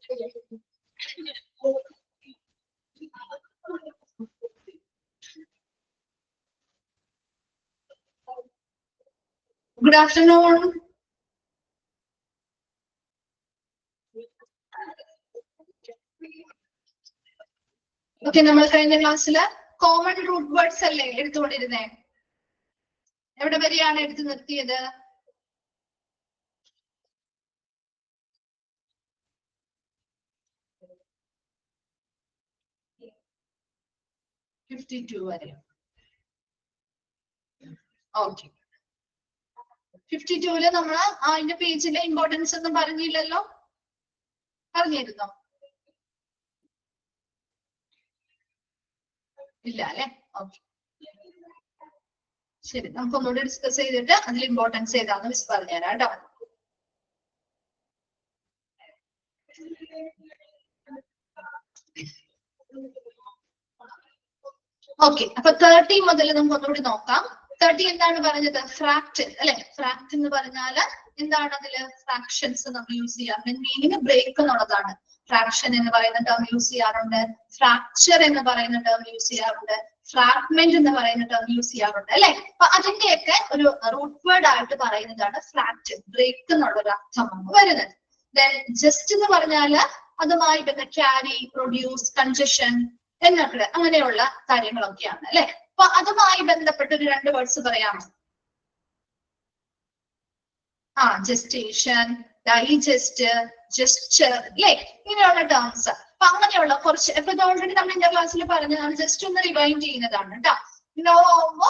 Good afternoon. Okay, നമ്മൾ കഴിഞ്ഞ ക്ലാസ്സിൽ കോമൺ റൂട്ട് വേർഡ്സ് അല്ലേ എടുത്തുകൊണ്ടിരുന്നേ? എവിടെ വരെയാണ് എടുത്തു നിർത്തിയത്? വരെ. ഓക്കെ, 52-ല് നമ്മൾ അതിന്റെ പേജിലെ ഇമ്പോർട്ടൻസ് ഒന്നും പറഞ്ഞില്ലല്ലോ, പറഞ്ഞിരുന്നോ? ഇല്ല അല്ലെ? ഓക്കെ, ശരി, നമുക്കൊന്നുകൂടി ഡിസ്കസ് ചെയ്തിട്ട് അതിൽ ഇമ്പോർട്ടൻസ് ഏതാന്ന് മിസ് പറഞ്ഞുതരാം കേട്ടോ. ഓക്കെ, അപ്പൊ 30 മുതൽ നമുക്ക് ഒന്നുകൂടി നോക്കാം. 30 എന്താണ് പറഞ്ഞത്? ഫ്രാക്ഷൻ അല്ലെ? ഫ്രാക്ഷൻ എന്ന് പറഞ്ഞാൽ എന്താണ്? അതില് ഫ്രാക്ഷൻസ് നമ്മൾ യൂസ് ചെയ്യാറുണ്ട്. മീനിങ് ബ്രേക്ക് എന്നുള്ളതാണ്. ഫ്രാക്ഷൻ എന്ന് പറയുന്ന ടേം യൂസ് ചെയ്യാറുണ്ട്, ഫ്രാക്ചർ എന്ന് പറയുന്ന ടേം യൂസ് ചെയ്യാറുണ്ട്, ഫ്രാഗ്മെന്റ് എന്ന് പറയുന്ന ടേം യൂസ് ചെയ്യാറുണ്ട് അല്ലെ? അപ്പൊ അതിന്റെയൊക്കെ ഒരു റൂട്ട് വേർഡ് ആയിട്ട് പറയുന്നതാണ് ഫ്രാക്ചർ, ബ്രേക്ക് എന്നുള്ള ഒരു അർത്ഥമാണ് വരുന്നത്. ദെൻ ജസ്റ്റ് എന്ന് പറഞ്ഞാല് അതുമായി ക്യാരി, പ്രൊഡ്യൂസ്, കൺജഷൻ എന്നൊക്കെ അങ്ങനെയുള്ള കാര്യങ്ങളൊക്കെയാണ് അല്ലെ? അപ്പൊ അതുമായി ബന്ധപ്പെട്ട ഒരു 2 വേർഡ്സ് പറയാമോ? ജസ്റ്റേഷൻ, ഡൈജസ്റ്റ്, ജസ്റ്റർ അല്ലെ? ഇങ്ങനെയുള്ള ടേംസ്. അപ്പൊ അങ്ങനെയുള്ള കുറച്ച്, ഇപ്പൊ ഇത് ഓൾറെഡി നമ്മൾ ഇന്ന ക്ലാസ്സിൽ പറഞ്ഞതാണ്, ജസ്റ്റ് ഒന്ന് റിവൈൻഡ് ചെയ്യുന്നതാണ് കേട്ടോ. നോ ആവുമ്പോ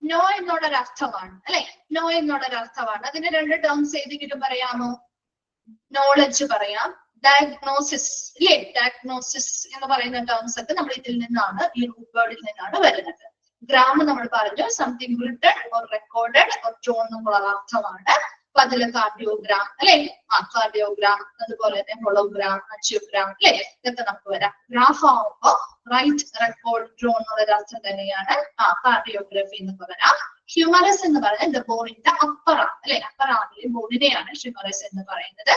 നോ എന്നുള്ളൊരു അർത്ഥമാണ് അല്ലെ? നോ എന്നുള്ളൊരു അർത്ഥമാണ്. അതിന് 2 ടേംസ് ഏതെങ്കിലും പറയാമോ? നോളജ് പറയാം, ഡയഗ്നോസിസ് ഇല്ലേ? ഡയഗ്നോസിസ് എന്ന് പറയുന്ന ടേംസ് ഒക്കെ നമ്മൾ ഇതിൽ നിന്നാണ്, ഈ റൂട്ട് വേർഡിൽ നിന്നാണ് വരുന്നത്. ഗ്രാം നമ്മൾ പറഞ്ഞു, something written or recorded or shown എന്നുള്ള അർത്ഥമാണ്. അപ്പൊ അതില് കാർഡിയോഗ്രാം അല്ലെ? കാർഡിയോഗ്രാം, അതുപോലെ തന്നെ ഹോളോഗ്രാം, ആൻജിയോഗ്രാം അല്ലെ? ഇതൊക്കെ നമുക്ക് വരാം. ഗ്രാഫ് ആവുമ്പോ റൈറ്റ്, റെക്കോർഡ്, ഡ്രോൺ എന്നുള്ള അർത്ഥം തന്നെയാണ് കാർഡിയോഗ്രഫി എന്ന് പറയാം. ഹ്യൂമറസ് എന്ന് പറഞ്ഞാൽ ബോണിന്റെ അപ്പറ അല്ലെ? അപ്പർ ആമിലെ ബോണിനെയാണ് ഹ്യൂമറസ് എന്ന് പറയുന്നത്.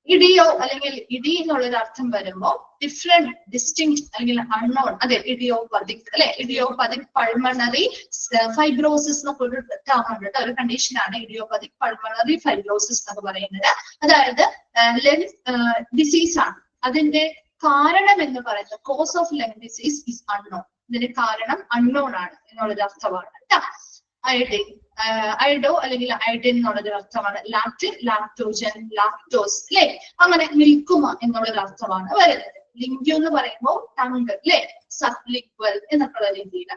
ഇഡിയോ അല്ലെങ്കിൽ ഇഡി എന്നുള്ളൊരു അർത്ഥം വരുമ്പോ ഡിഫറെന്റ്, ഡിസ്റ്റിങ് അല്ലെങ്കിൽ അൺനോൺ, അതെ, ഇഡിയോപതിക് അല്ലെ? ഇഡിയോപതിക് പൾമണറി ഫൈബ്രോസിസ് എന്നൊക്കെ ഒരു ടേം ഉണ്ട് കേട്ടോ, ഒരു കണ്ടീഷനാണ് ഇഡിയോപതിക് പൾമണറി ഫൈബ്രോസിസ് എന്ന് പറയുന്നത്. അതായത് ലങ് ഡിസീസ് ആണ്. അതിന്റെ കാരണം എന്ന് പറയുന്നത് cause of lung disease is unknown. ഇതിന്റെ കാരണം അൺനോൺ ആണ് എന്നുള്ളൊരു അർത്ഥമാണ് കേട്ടോ. അയഡിൻ, അയഡോ അല്ലെങ്കിൽ അയഡിൻ എന്നുള്ളൊരു അർത്ഥമാണ്. ലാക്റ്റിൻ, ലാക്ടോജൻ, ലാക്ടോസ് അല്ലെ? അങ്ങനെ മിൽക്കുമ എന്നുള്ളൊരു അർത്ഥമാണ് വരുന്നത്. ലിംഗ്യു എന്ന് പറയുമ്പോൾ ടങ് അല്ലെ? സബ്ലിക്വൽ എന്നൊക്കെയുള്ള രീതിയിൽ.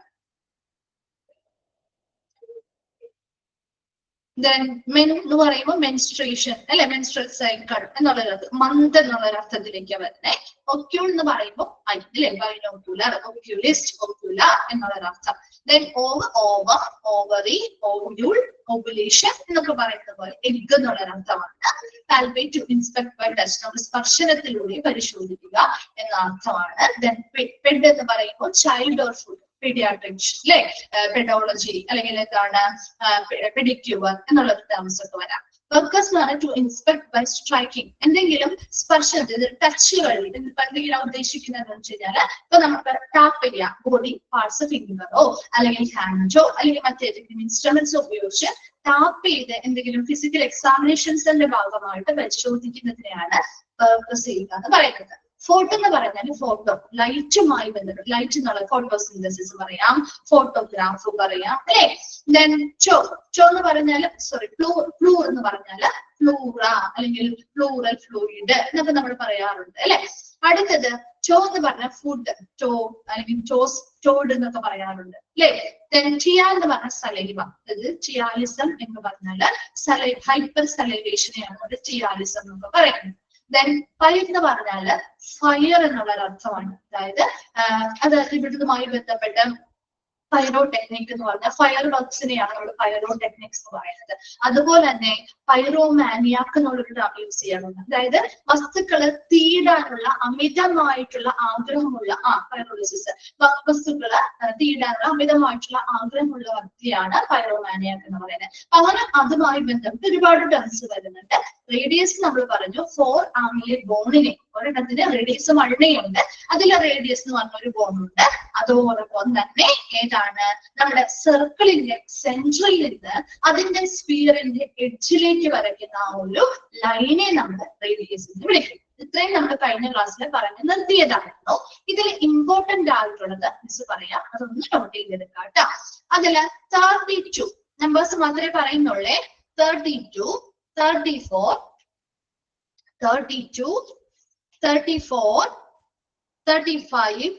ദെൻ മെൻ എന്ന് പറയുമ്പോൾ മെൻസ്ട്രേഷൻ അല്ലെ? മെൻസ്ട്രൽ സൈക്കിൾ എന്നുള്ളൊരു മന്ത് എന്നുള്ളൊരു അർത്ഥത്തിലേക്ക് വരുന്നത്. ഒക്യൂൾ എന്ന് പറയുമ്പോൾ അല്ലെ? ബൈനോക്യുലർ, ഒക്യുലിസ്റ്റ്, ഒക്യുലർ എന്നുള്ളൊരു അർത്ഥം. Then over, over, ovary, ovule, ovulation എന്നൊക്കെ പറയുന്ന പോലെ എഗ് എന്നുള്ളൊരു അർത്ഥമാണ്. Palpate, to inspect by touch, നമ്മൾ സ്പർശനത്തിലൂടെ പരിശോധിക്കുക എന്ന അർത്ഥമാണ്. ദെൻ പെഡ് എന്ന് പറയുമ്പോൾ ചൈൽഡ് ഓർ ഫുഡ്, പീഡിയാട്രിക്സ് അല്ലെ? പെഡോളജി അല്ലെങ്കിൽ എന്താണ് പെഡിക്യൂർ എന്നുള്ള ടേംസ് ഒക്കെ വരാം. വർക്കേഴ്സ് എന്ന് പറഞ്ഞാൽ ടു ഇൻസ്പെക്ട് ബൈ സ്ട്രൈക്കിംഗ്, എന്തെങ്കിലും സ്പർശനത്തിൽ ടച്ചുകളിൽ എന്തെങ്കിലും ഉദ്ദേശിക്കുന്നത് വെച്ച് കഴിഞ്ഞാൽ ഇപ്പൊ നമുക്ക് ടാപ്പ് ചെയ്യുക, ബോഡി പാർട്സ്, ഫിംഗറോ അല്ലെങ്കിൽ ഹാൻഡോ അല്ലെങ്കിൽ മറ്റേതെങ്കിലും ഇൻസ്ട്രുമെന്റ്സ് ഉപയോഗിച്ച് ടാപ്പ് ചെയ്ത് എന്തെങ്കിലും ഫിസിക്കൽ എക്സാമിനേഷൻസിന്റെ ഭാഗമായിട്ട് പരിശോധിക്കുന്നതിനെയാണ് വർക്കേഴ്സ് ചെയ്യുക എന്ന് പറയുന്നത്. ഫോട്ടോ എന്ന് പറഞ്ഞാൽ ഫോട്ടോ, ലൈറ്റുമായി ബന്ധപ്പെട്ട്, ലൈറ്റ് എന്നുള്ള ഫോട്ടോസിന്തസിസ് പറയാം, ഫോട്ടോഗ്രാഫ് പറയാം അല്ലെ? ദെൻ ചോ, ചോ എന്ന് പറഞ്ഞാൽ പ്ലൂർ എന്ന് പറഞ്ഞാല് ഫ്ലൂറ അല്ലെങ്കിൽ പ്ലൂറൽ ഫ്ലൂയിഡ് എന്നൊക്കെ നമ്മൾ പറയാറുണ്ട് അല്ലെ? അടുത്തത് ചോ എന്ന് പറഞ്ഞാൽ ഫുഡ്, ടോ അല്ലെങ്കിൽ ടോസ്, ടോഡ് എന്നൊക്കെ പറയാറുണ്ട് അല്ലെ? ദെൻ ടിയ എന്ന് പറഞ്ഞാൽ സലൈവ, അതായത് ടിയാലിസം എന്ന് പറഞ്ഞാല് ഹൈപ്പർ സലൈവേഷനെയാണ് ടിയാലിസം എന്നൊക്കെ പറയുന്നത്. ദെൻ ഫയർ എന്ന് പറഞ്ഞാല് ഫയർ എന്നുള്ള അർത്ഥമാണ്. അതായത് അത് ഇവിടുമായി ബന്ധപ്പെട്ട് പൈറോടെക്നിക് എന്ന് പറഞ്ഞാൽ ഫയർ വർക്സിനെയാണ് നമ്മൾ പൈറോടെക്നിക്സ് എന്ന് പറയുന്നത്. അതുപോലെ തന്നെ പൈറോമാനിയാക്ക് എന്നുള്ളൊരു ടേം യൂസ് ചെയ്യാറുണ്ട്. അതായത് വസ്തുക്കള് തീയിടാനുള്ള അമിതമായിട്ടുള്ള ആഗ്രഹമുള്ള പൈറോളിസിസ്, വസ്തുക്കള് തീയിടാനുള്ള അമിതമായിട്ടുള്ള ആഗ്രഹമുള്ള വ്യക്തിയാണ് പൈറോമാനിയാക്ക് എന്ന് പറയുന്നത്. അങ്ങനെ അതുമായി ബന്ധപ്പെട്ട് ഒരുപാട് ടേംസ് വരുന്നുണ്ട്. റേഡിയസ് നമ്മൾ പറഞ്ഞു 4 ആമിലെ ബോണിനെ, ഒരെണ്ണത്തിന് റേഡിയസ് 1 ഉണ്ട്, അതിലെ റേഡിയസ് എന്ന് പറഞ്ഞ ഒരു ബോണുണ്ട്. അതോടൊപ്പം തന്നെ ഏതാണ് നമ്മുടെ സർക്കിളിന്റെ സെൻട്രയിൽ നിന്ന് അതിന്റെ സ്ഫിയറിന്റെ എഡ്ജിലേക്ക് വരയ്ക്കുന്ന ആ ഒരു ലൈനെ നമ്മൾ റേഡിയസ് എന്ന് വിളിക്കും. ഇത്രയും നമ്മൾ കഴിഞ്ഞ ക്ലാസ്സിൽ പറഞ്ഞ് നിർത്തിയതായിരുന്നു. ഇതിൽ ഇമ്പോർട്ടന്റ് ആയിട്ടുള്ളത് മിസ് പറയാം, അതൊന്ന് നോട്ട് ചെയ്തെടുക്കാം കേട്ടോ. അതില് 32 നമ്പേഴ്സ് മാത്രമേ പറയുന്നുള്ളേ. 32, 34, 32, 34, 35,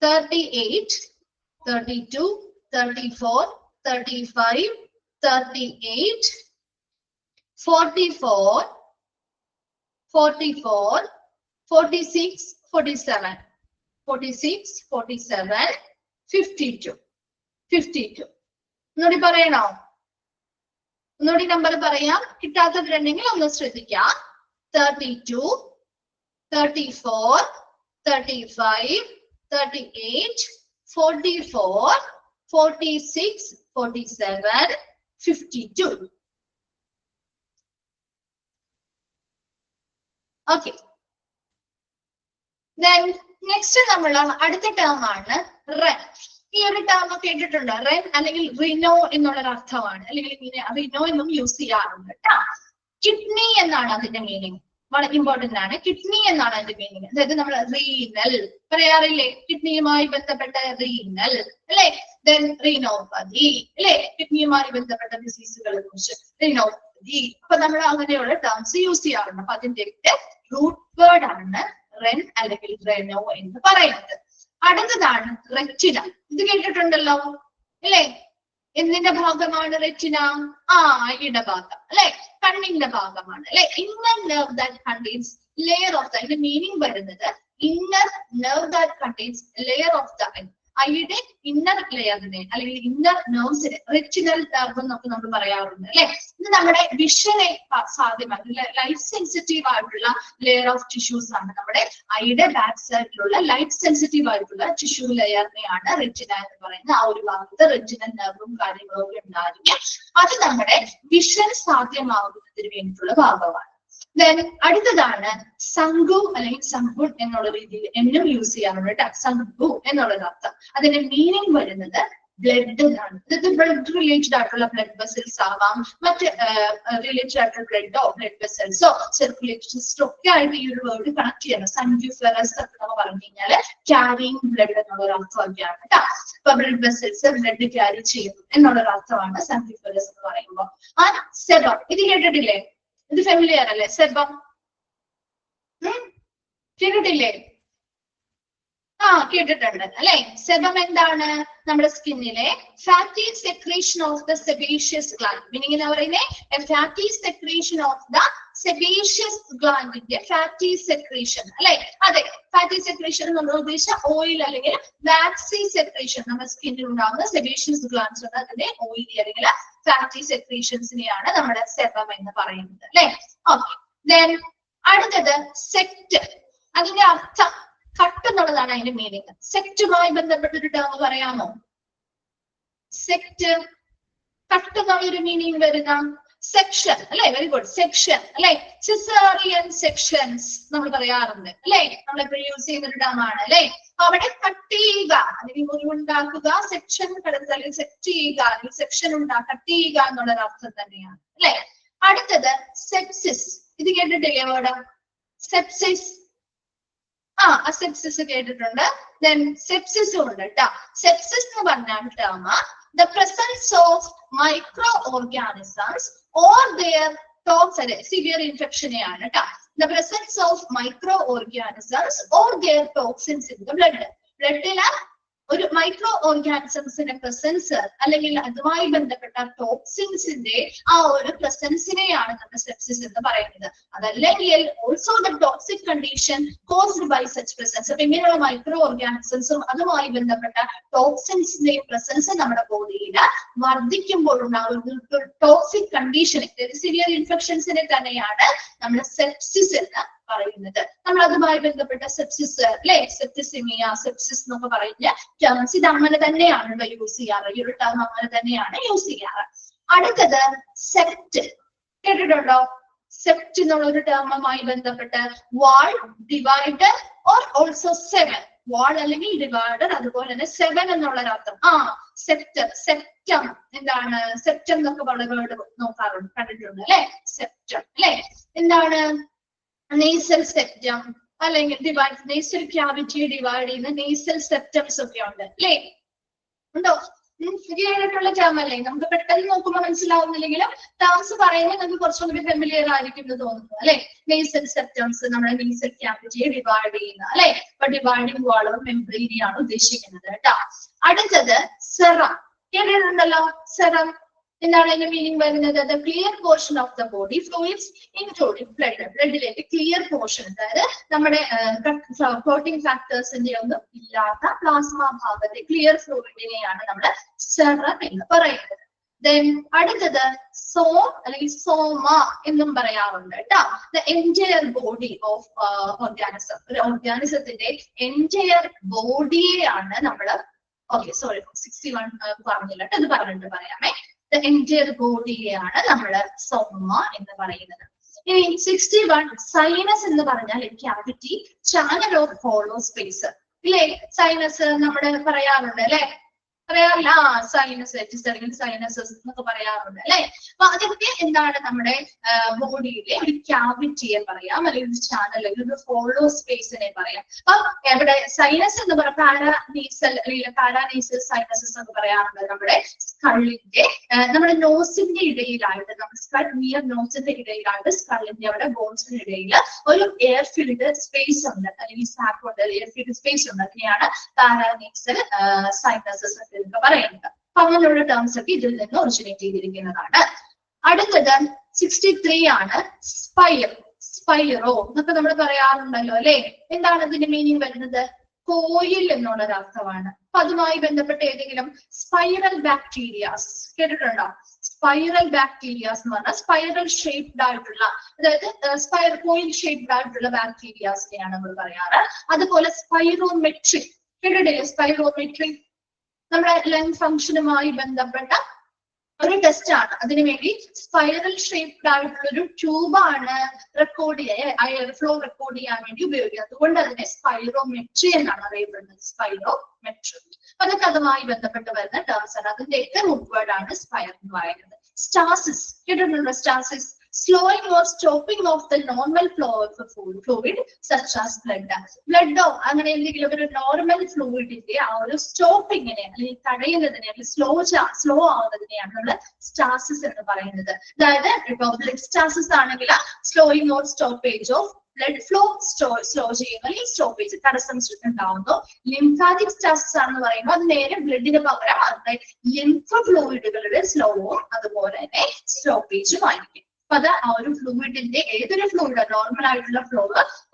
38, 32, 34, 35, 38, 44, 44, 46, 47, 46, 47, 52, 52. ഒന്നുകൂടി പറയണോ? ഒന്നുകൂടി നമ്പർ പറയാം. കിട്ടാത്തവരുണ്ടെങ്കിൽ ഒന്ന് ശ്രദ്ധിക്കാം. 32, 34, 35, 38, 44, 46, 47, 52. Okay. Then next നമ്മൾ അടുത്ത ടേം ആണ് റെൻ. ഈ ഒരു ടേം കേട്ടിട്ടുണ്ടോ? റെൻ അല്ലെങ്കിൽ റിനോ എന്നുള്ളൊരു അർത്ഥമാണ്, അല്ലെങ്കിൽ ഇങ്ങനെ റിനോ എന്നും യൂസ് ചെയ്യാറുണ്ട് കേട്ടോ. കിഡ്നി എന്നാണ് അതിന്റെ മീനിങ്. വളരെ ഇമ്പോർട്ടന്റ് ആണ്. കിഡ്നി എന്നാണ് അതിന്റെ മീനിങ്. അതായത് നമ്മൾ റീനൽ പറയാറില്ലേ, കിഡ്നിയുമായി ബന്ധപ്പെട്ട റീനൽ അല്ലെ, ദെൻ റീനോപ്പതി അല്ലെ, കിഡ്നിയുമായി ബന്ധപ്പെട്ട ഡിസീസുകളെ കുറിച്ച് റീനോപ്പതി. അപ്പൊ നമ്മൾ അങ്ങനെയുള്ള ടേംസ് യൂസ് ചെയ്യാറുണ്ട്. അപ്പൊ അതിന്റെ റൂട്ട് വേർഡ് ആണ് റെൻ അല്ലെങ്കിൽ റെനോ എന്ന് പറയുന്നത്. അടുത്തതാണ് റെറ്റിന. ഇത് കേട്ടിട്ടുണ്ടല്ലോ അല്ലെ. എന്തിന്റെ ഭാഗമാണ് റെറ്റിന? ഐയുടെ ഭാഗം അല്ലെ, കണ്ണിന്റെ ഭാഗമാണ് അല്ലെ. Inner nerve that contains layer of the, ഇതിന്റെ മീനിങ് വരുന്നത് inner nerve that contains layer of the I. ഐയുടെ ഇന്നർ ലെയറിനെ അല്ലെങ്കിൽ ഇന്നർ നെർവ്സിനെ റെറ്റിനൽ നെർവ് എന്നൊക്കെ നമ്മൾ പറയാറുണ്ട് അല്ലെ. ഇത് നമ്മുടെ വിഷനെ സാധ്യമായിട്ടുള്ള ലൈറ്റ് സെൻസിറ്റീവ് ആയിട്ടുള്ള ലെയർ ഓഫ് ടിഷ്യൂസ് ആണ്. നമ്മുടെ ഐയുടെ ബാക്ക് സൈഡിലുള്ള ലൈറ്റ് സെൻസിറ്റീവ് ആയിട്ടുള്ള ടിഷ്യൂ ലെയറിനെയാണ് റെറ്റിന എന്ന് പറയുന്നത്. ആ ഒരു ഭാഗത്ത് റെറ്റിനൽ നെർവും കാര്യങ്ങളും ഒക്കെ ഉണ്ടായിരിക്കും. അത് നമ്മുടെ വിഷൻ സാധ്യമാകുന്നതിന് വേണ്ടിയിട്ടുള്ള ഭാഗമാണ്. ദെൻ അടുത്തതാണ് സംഗു അല്ലെങ്കിൽ സംഗുൺ എന്നുള്ള രീതിയിൽ എന്നും യൂസ് ചെയ്യാറുണ്ട് കേട്ടോ. സംഗു എന്നുള്ളത് അർത്ഥം. അതിന്റെ മീനിങ് വരുന്നത് ബ്ലഡ് എന്നാണ്. ഇത് ബ്ലഡ് റിലേറ്റഡ് ആയിട്ടുള്ള ബ്ലഡ് വെസൽസ് ആവാം, മറ്റ് റിലേറ്റഡ് ആയിട്ടുള്ള ബ്ലഡോ ബ്ലഡ് വെസൽസോ സർക്കുലേറ്ററി സിസ്റ്റം ഒക്കെ ആയിട്ട് ഈ ഒരു വേർഡ് കണക്ട് ചെയ്യണം. സംഗ്യുഫെറസ് ഒക്കെ നമ്മൾ പറഞ്ഞു കഴിഞ്ഞാൽ ക്യാരിങ് ബ്ലഡ് എന്നുള്ള ഒരു അർത്ഥമൊക്കെയാണ് കേട്ടോ. അപ്പൊ ബ്ലഡ് വെസൽസ് ബ്ലഡ് ക്യാരി ചെയ്യുന്നു എന്നുള്ളൊരു അർത്ഥമാണ് സംഗ്യുഫെറസ് എന്ന് പറയുമ്പോൾ. സെബം ഇത് കേട്ടിട്ടില്ലേ? ഇത് ഫെമിലിയർ അല്ലേ? സെബം കേട്ടിട്ടില്ലേ? കേട്ടിട്ടുണ്ട് അല്ലെ. സെബം എന്താണ്? നമ്മുടെ സ്കിന്നിലെ fatty secretion of the sebaceous gland. Meaning എന്ന് പറയുന്നത് fatty secretion of the sebaceous ഗ്ലാൻഡിന്റെ ഫാറ്റി സെക്രീഷൻ അല്ലെ. അതെ, ഫാറ്റി സെക്രീഷൻ നമ്മൾ ഉദ്ദേശിച്ച ഓയിൽ അല്ലെങ്കിൽ വാക്സി സെക്രീഷൻ. നമ്മുടെ സ്കിന്നിൽ ഉണ്ടാകുന്ന സെബേഷ്യസ് ഗ്ലാൻഡ്സ് ഉണ്ട്, അതിന്റെ ഓയിലി അല്ലെങ്കിൽ ഫാറ്റി സെക്രീഷൻസിനെയാണ് നമ്മുടെ സെബം എന്ന് പറയുന്നത് അല്ലെ. ഓക്കെ. ദെൻ അടുത്തത് സെക്ട്. അതിന്റെ അർത്ഥം കട്ട് എന്നുള്ളതാണ് അതിന്റെ മീനിങ്. സെക്റ്റുമായി ബന്ധപ്പെട്ടൊരു ടേം പറയാമോ? സെക്ട് കട്ട് എന്നുള്ളൊരു മീനിങ് വരുന്ന സെക്ഷൻ അല്ലെ. Very good. സെക്ഷൻ അല്ലെ. സിസേറിയൻ സെക്ഷൻസ് നമ്മൾ പറയാറുണ്ട് അല്ലെ. നമ്മളെപ്പോഴും യൂസ് ചെയ്യുന്ന ഒരു ടേം ആണ് അല്ലെ. അവിടെ കട്ട് ചെയ്യുക അല്ലെങ്കിൽ മുറിവുണ്ടാക്കുക, സെക്ഷൻ കടത്തുക അല്ലെങ്കിൽ സെക്ട് ചെയ്യുക അല്ലെങ്കിൽ സെക്ഷൻ കട്ട് ചെയ്യുക എന്നുള്ളൊരു അർത്ഥം തന്നെയാണ് അല്ലെ. അടുത്തത് സെപ്സിസ്. ഇത് കേട്ടിട്ടില്ലേ വേർഡ്? സെപ്സിസ്. സെപ്സിസ് കേട്ടിട്ടുണ്ട്. ദെൻ സെപ്സിസും ഉണ്ട് കേട്ടോ. സെപ്സിസ് എന്ന് പറഞ്ഞാൽ term the presence of microorganisms or their toxins, severe infection ആണ് ട്ടോ. The presence of microorganisms or their toxins in the blood. ബ്ലഡില് ഒരു മൈക്രോ ഓർഗാനിസംസിന്റെ പ്രസൻസ് അല്ലെങ്കിൽ അതുമായി ബന്ധപ്പെട്ട ടോക്സിൻസിന്റെ ആ ഒരു പ്രസൻസിനെയാണ് നമ്മൾ സെപ്സിസ് എന്ന് പറയുന്നത്. അതല്ലെങ്കിൽ also the toxic condition caused by such presence. അപ്പൊ ഇങ്ങനെയുള്ള മൈക്രോ ഓർഗാനിസംസും അതുമായി ബന്ധപ്പെട്ട ടോക്സിൻസിന്റെ പ്രസൻസ് നമ്മുടെ ബോഡിയിൽ വർദ്ധിക്കുമ്പോഴുണ്ടാകുന്ന ടോക്സിക് കണ്ടീഷൻ, സിവിയർ ഇൻഫെക്ഷൻസിനെ തന്നെയാണ് നമ്മൾ സെപ്സിസ് എന്ന് പറയുന്നത്. നമ്മൾ അതുമായി ബന്ധപ്പെട്ട സെപ്സിസ് അല്ലെ, സെപ്റ്റിസിമിയ, സെപ്സിസ് എന്നൊക്കെ പറയുന്ന ടേംസ് ഇത് അങ്ങനെ തന്നെയാണ് യൂസ് ചെയ്യാറ്. ഈ ഒരു ടേം അങ്ങനെ തന്നെയാണ് യൂസ് ചെയ്യാറ്. അടുത്തത് സെപ്റ്റ്, കേട്ടിട്ടുണ്ടോ? സെപ്റ്റ് എന്നുള്ള ഒരു ടേമുമായി ബന്ധപ്പെട്ട് വാൾ, ഡിവൈഡർ ഓർ ഓൾസോ സെവൻ. വാൾ അല്ലെങ്കിൽ ഡിവൈഡർ, അതുപോലെ തന്നെ സെവൻ എന്നുള്ളൊരർത്ഥം. സെപ്റ്റർ, സെപ്റ്റം എന്താണ്? സെപ്റ്റം എന്നൊക്കെ പല വേർഡ് നോക്കാറുണ്ട്, കണ്ടിട്ടുണ്ട് അല്ലെ? സെപ്റ്റം അല്ലെ എന്താണ്? നേസൽ സെപ്റ്റം അല്ലെങ്കിൽ ഡിവൈഡ്, നേസൽ ക്യാവിറ്റി ഡിവൈഡ് ചെയ്യുന്ന നേസൽ സെപ്റ്റംസ് ഒക്കെ ഉണ്ട് അല്ലെ? ഉണ്ടോ? ആയിട്ടുള്ള ടേം അല്ലേ? നമുക്ക് പെട്ടെന്ന് നോക്കുമ്പോൾ മനസ്സിലാവുന്നില്ലെങ്കിലും ടേംസ് പറയുമ്പോൾ നമുക്ക് കുറച്ചുകൂടി ഫെമിലിയർ ആയിരിക്കും എന്ന് തോന്നുന്നു അല്ലെ? നേസൽ സെപ്റ്റംസ് നമ്മുടെ നേസൽ ക്യാവിറ്റിയെ ഡിവൈഡ് ചെയ്യുന്ന അല്ലെ? അപ്പൊ ഡിവൈഡിങ് വാൾ മെംബ്രെയിനെയാണ് ഉദ്ദേശിക്കുന്നത് കേട്ടോ. അടുത്തത് സെറം, കേട്ടിട്ടുണ്ടല്ലോ? സെറം എന്താണ് അതിന്റെ മീനിങ് വരുന്നത്? The clear portion of the body fluids including blood. ബ്ലഡിലേക്ക് ക്ലിയർ പോർഷൻ, അതായത് നമ്മുടെ പ്രോട്ടീൻ ഫാക്ടേഴ്സിന്റെ ഒന്നും ഇല്ലാത്ത പ്ലാസ്മ ഭാഗത്തെ ക്ലിയർ ഫ്ലൂയിഡിനെയാണ് നമ്മൾ സെറം എന്ന് പറയുന്നത്. ദെൻ അടുത്തത് സോം അല്ലെങ്കിൽ സോമ എന്നും പറയാറുണ്ട് കേട്ടോ. The entire body of organism, ഒരു ഓർഗാനിസത്തിന്റെ എൻറ്റയർ ബോഡിയെയാണ് നമ്മൾ, ഓക്കെ സോറി 61 പറഞ്ഞില്ല കേട്ടോ, ഇത് പറഞ്ഞിട്ട് പറയാമേ. ദ എൻറ്റയർ ബോഡിയെയാണ് നമ്മൾ സോമ എന്ന് പറയുന്നത്. ഇനി 61 സൈനസ് എന്ന് പറഞ്ഞാൽ cavity, channel of hollow space ഇല്ലേ? സൈനസ് നമ്മുടെ പറയാറുണ്ട് അല്ലെ? പറയാറില്ല? സൈനസ്, സൈനസസ് എന്നൊക്കെ പറയാറുണ്ട് അല്ലെ? അപ്പൊ അതൊക്കെ എന്താണ്? നമ്മുടെ ബോഡിയിലെ ഒരു ക്യാവിറ്റിയെ പറയാം, അല്ലെങ്കിൽ ഒരു ചാനൽ, അല്ലെങ്കിൽ ഒരു ഹോളോ സ്പേസിനെ പറയാം. അപ്പൊ എവിടെ സൈനസ് എന്ന് പറഞ്ഞ പാരാനീസൽ അല്ലെങ്കിൽ പാരാനീസൽ സൈനസസ് എന്ന് പറയാറുണ്ട്. നമ്മുടെ സ്കള്ളിന്റെ, നമ്മുടെ നോസിന്റെ ഇടയിലായിട്ട്, നമ്മുടെ സ്കൾ നിയർ നോസിന്റെ ഇടയിലായിട്ട്, സ്കള്ളിന്റെ അവിടെ ബോൺസിന്റെ ഇടയിൽ ഒരു എയർ ഫിൽഡ് സ്പേസ് ഉണ്ട്, അല്ലെങ്കിൽ സാക്ക് ഉണ്ട്, എയർ ഫിൽഡ് സ്പേസ് ഉണ്ട്. അതിനെയാണ് പാരാനീസൽ സൈനസസ് എന്നൊക്കെ പറയുന്നത്. അപ്പൊ അങ്ങനെയുള്ള ടേംസ് ഒക്കെ ഇതിൽ നിന്ന് ഒറിജിനേറ്റ് ചെയ്തിരിക്കുന്നതാണ്. അടുത്തത് 63 ആണ് സ്പൈർ, സ്പൈറോ എന്നൊക്കെ നമ്മൾ പറയാറുണ്ടല്ലോ അല്ലെ? എന്താണ് അതിന്റെ മീനിങ് വരുന്നത്? കോയിൽ എന്നുള്ളൊരർത്ഥമാണ്. അപ്പൊ അതുമായി ബന്ധപ്പെട്ട ഏതെങ്കിലും സ്പൈറൽ ബാക്ടീരിയാസ് കേട്ടിട്ടുണ്ടോ? സ്പൈറൽ ബാക്ടീരിയാസ് എന്ന് പറഞ്ഞാൽ സ്പൈറൽ ഷേപ്ഡ് ആയിട്ടുള്ള, അതായത് കോയിൽ ഷേപ്ഡ് ആയിട്ടുള്ള ബാക്ടീരിയാസിനെയാണ് നമ്മൾ പറയാറ്. അതുപോലെ സ്പൈറോമെട്രി കേട്ടിട്ടില്ലേ? സ്പൈറോമെട്രി നമ്മുടെ ലങ് ഫംഗ്ഷനുമായി ബന്ധപ്പെട്ട ഒരു ടെസ്റ്റ് ആണ്. അതിനുവേണ്ടി സ്പൈറൽ ഷേപ്ഡ് ആയിട്ടുള്ള ഒരു ട്യൂബാണ് റെക്കോർഡ് എയർ ഫ്ലോ റെക്കോർഡ് ചെയ്യാൻ വേണ്ടി ഉപയോഗിക്കുന്നത്. അതുകൊണ്ട് അതിനെ സ്പൈറോമെട്രി എന്നാണ് അറിയപ്പെടുന്നത്. സ്പൈറോമെട്രി. അതൊക്കെ അതുമായി ബന്ധപ്പെട്ട് വരുന്ന ടേംസ് ആണ്. അതിന്റെ ഒക്കെ റൂട്ട് വേർഡ് ആണ് സ്പൈർ എന്ന് പറയുന്നത്. സ്റ്റാസിസ് കേട്ടിട്ടുണ്ടോ? Stasis slowing or stopping of the normal flow of the fluid such as blood. ബ്ലഡോ അങ്ങനെ എന്തെങ്കിലും ഒരു നോർമൽ ഫ്ലൂയിഡിന്റെ ആ ഒരു സ്റ്റോപ്പിങ്ങിനെ അല്ലെങ്കിൽ തടയുന്നതിനെ അല്ലെങ്കിൽ സ്ലോ ആവുന്നതിനെയാണ് നമ്മൾ സ്റ്റാസിസ് എന്ന് പറയുന്നത്. അതായത് ഇപ്പൊ ബ്ലഡ് സ്റ്റാസിസ് ആണെങ്കിൽ slowing or stoppage of blood flow slow ചെയ്യുന്നു അല്ലെങ്കിൽ സ്റ്റോപ്പേജ് തടസ്സം ഉണ്ടാവുന്നു. ലിംഫാറ്റിക് സ്റ്റാസിസ് ആണെന്ന് പറയുമ്പോൾ അത് നേരെ ബ്ലഡിന് പകരം അത് ലിംഫ് ഫ്ലൂയിഡുകളുടെ സ്ലോവും അതുപോലെ തന്നെ സ്റ്റോപ്പേജും ആയിരിക്കും. അപ്പൊ അത് ആ ഒരു ഫ്ലൂയിഡിന്റെ ഏതൊരു ഫ്ലൂയിഡ് നോർമൽ ആയിട്ടുള്ള ഫ്ലോ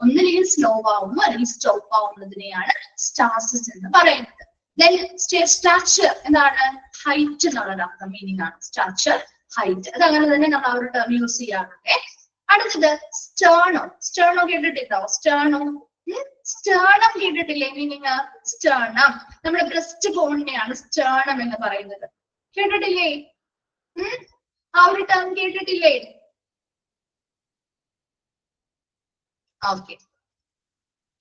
ഒന്നില്ലെങ്കിൽ സ്ലോ ആവുന്നു അല്ലെങ്കിൽ സ്റ്റോപ്പ് ആവുന്നതിനെയാണ് സ്റ്റാസിസ് എന്ന് പറയുന്നത്. സ്റ്റാച്ചർ എന്താണ്? ഹൈറ്റ് എന്നുള്ളത് അർത്ഥം മീനിങ് ആണ്. സ്റ്റാച്ചർ ഹൈറ്റ്, അത് അങ്ങനെ തന്നെ നമ്മൾ ആ ഒരു ടേം യൂസ് ചെയ്യാറുണ്ട്. അടുത്തത് സ്റ്റേണോ. സ്റ്റേണോ കേട്ടിട്ടുണ്ടോ? സ്റ്റേണോ, സ്റ്റേണം കേട്ടിട്ടില്ലേ? മീനിങ് സ്റ്റേണം നമ്മുടെ ബ്രസ്റ്റ് ബോണിനെയാണ് സ്റ്റേണം എന്ന് പറയുന്നത്. കേട്ടിട്ടില്ലേ? ആ ഒരു ടേം കേട്ടിട്ടില്ലേ? ഓക്കെ,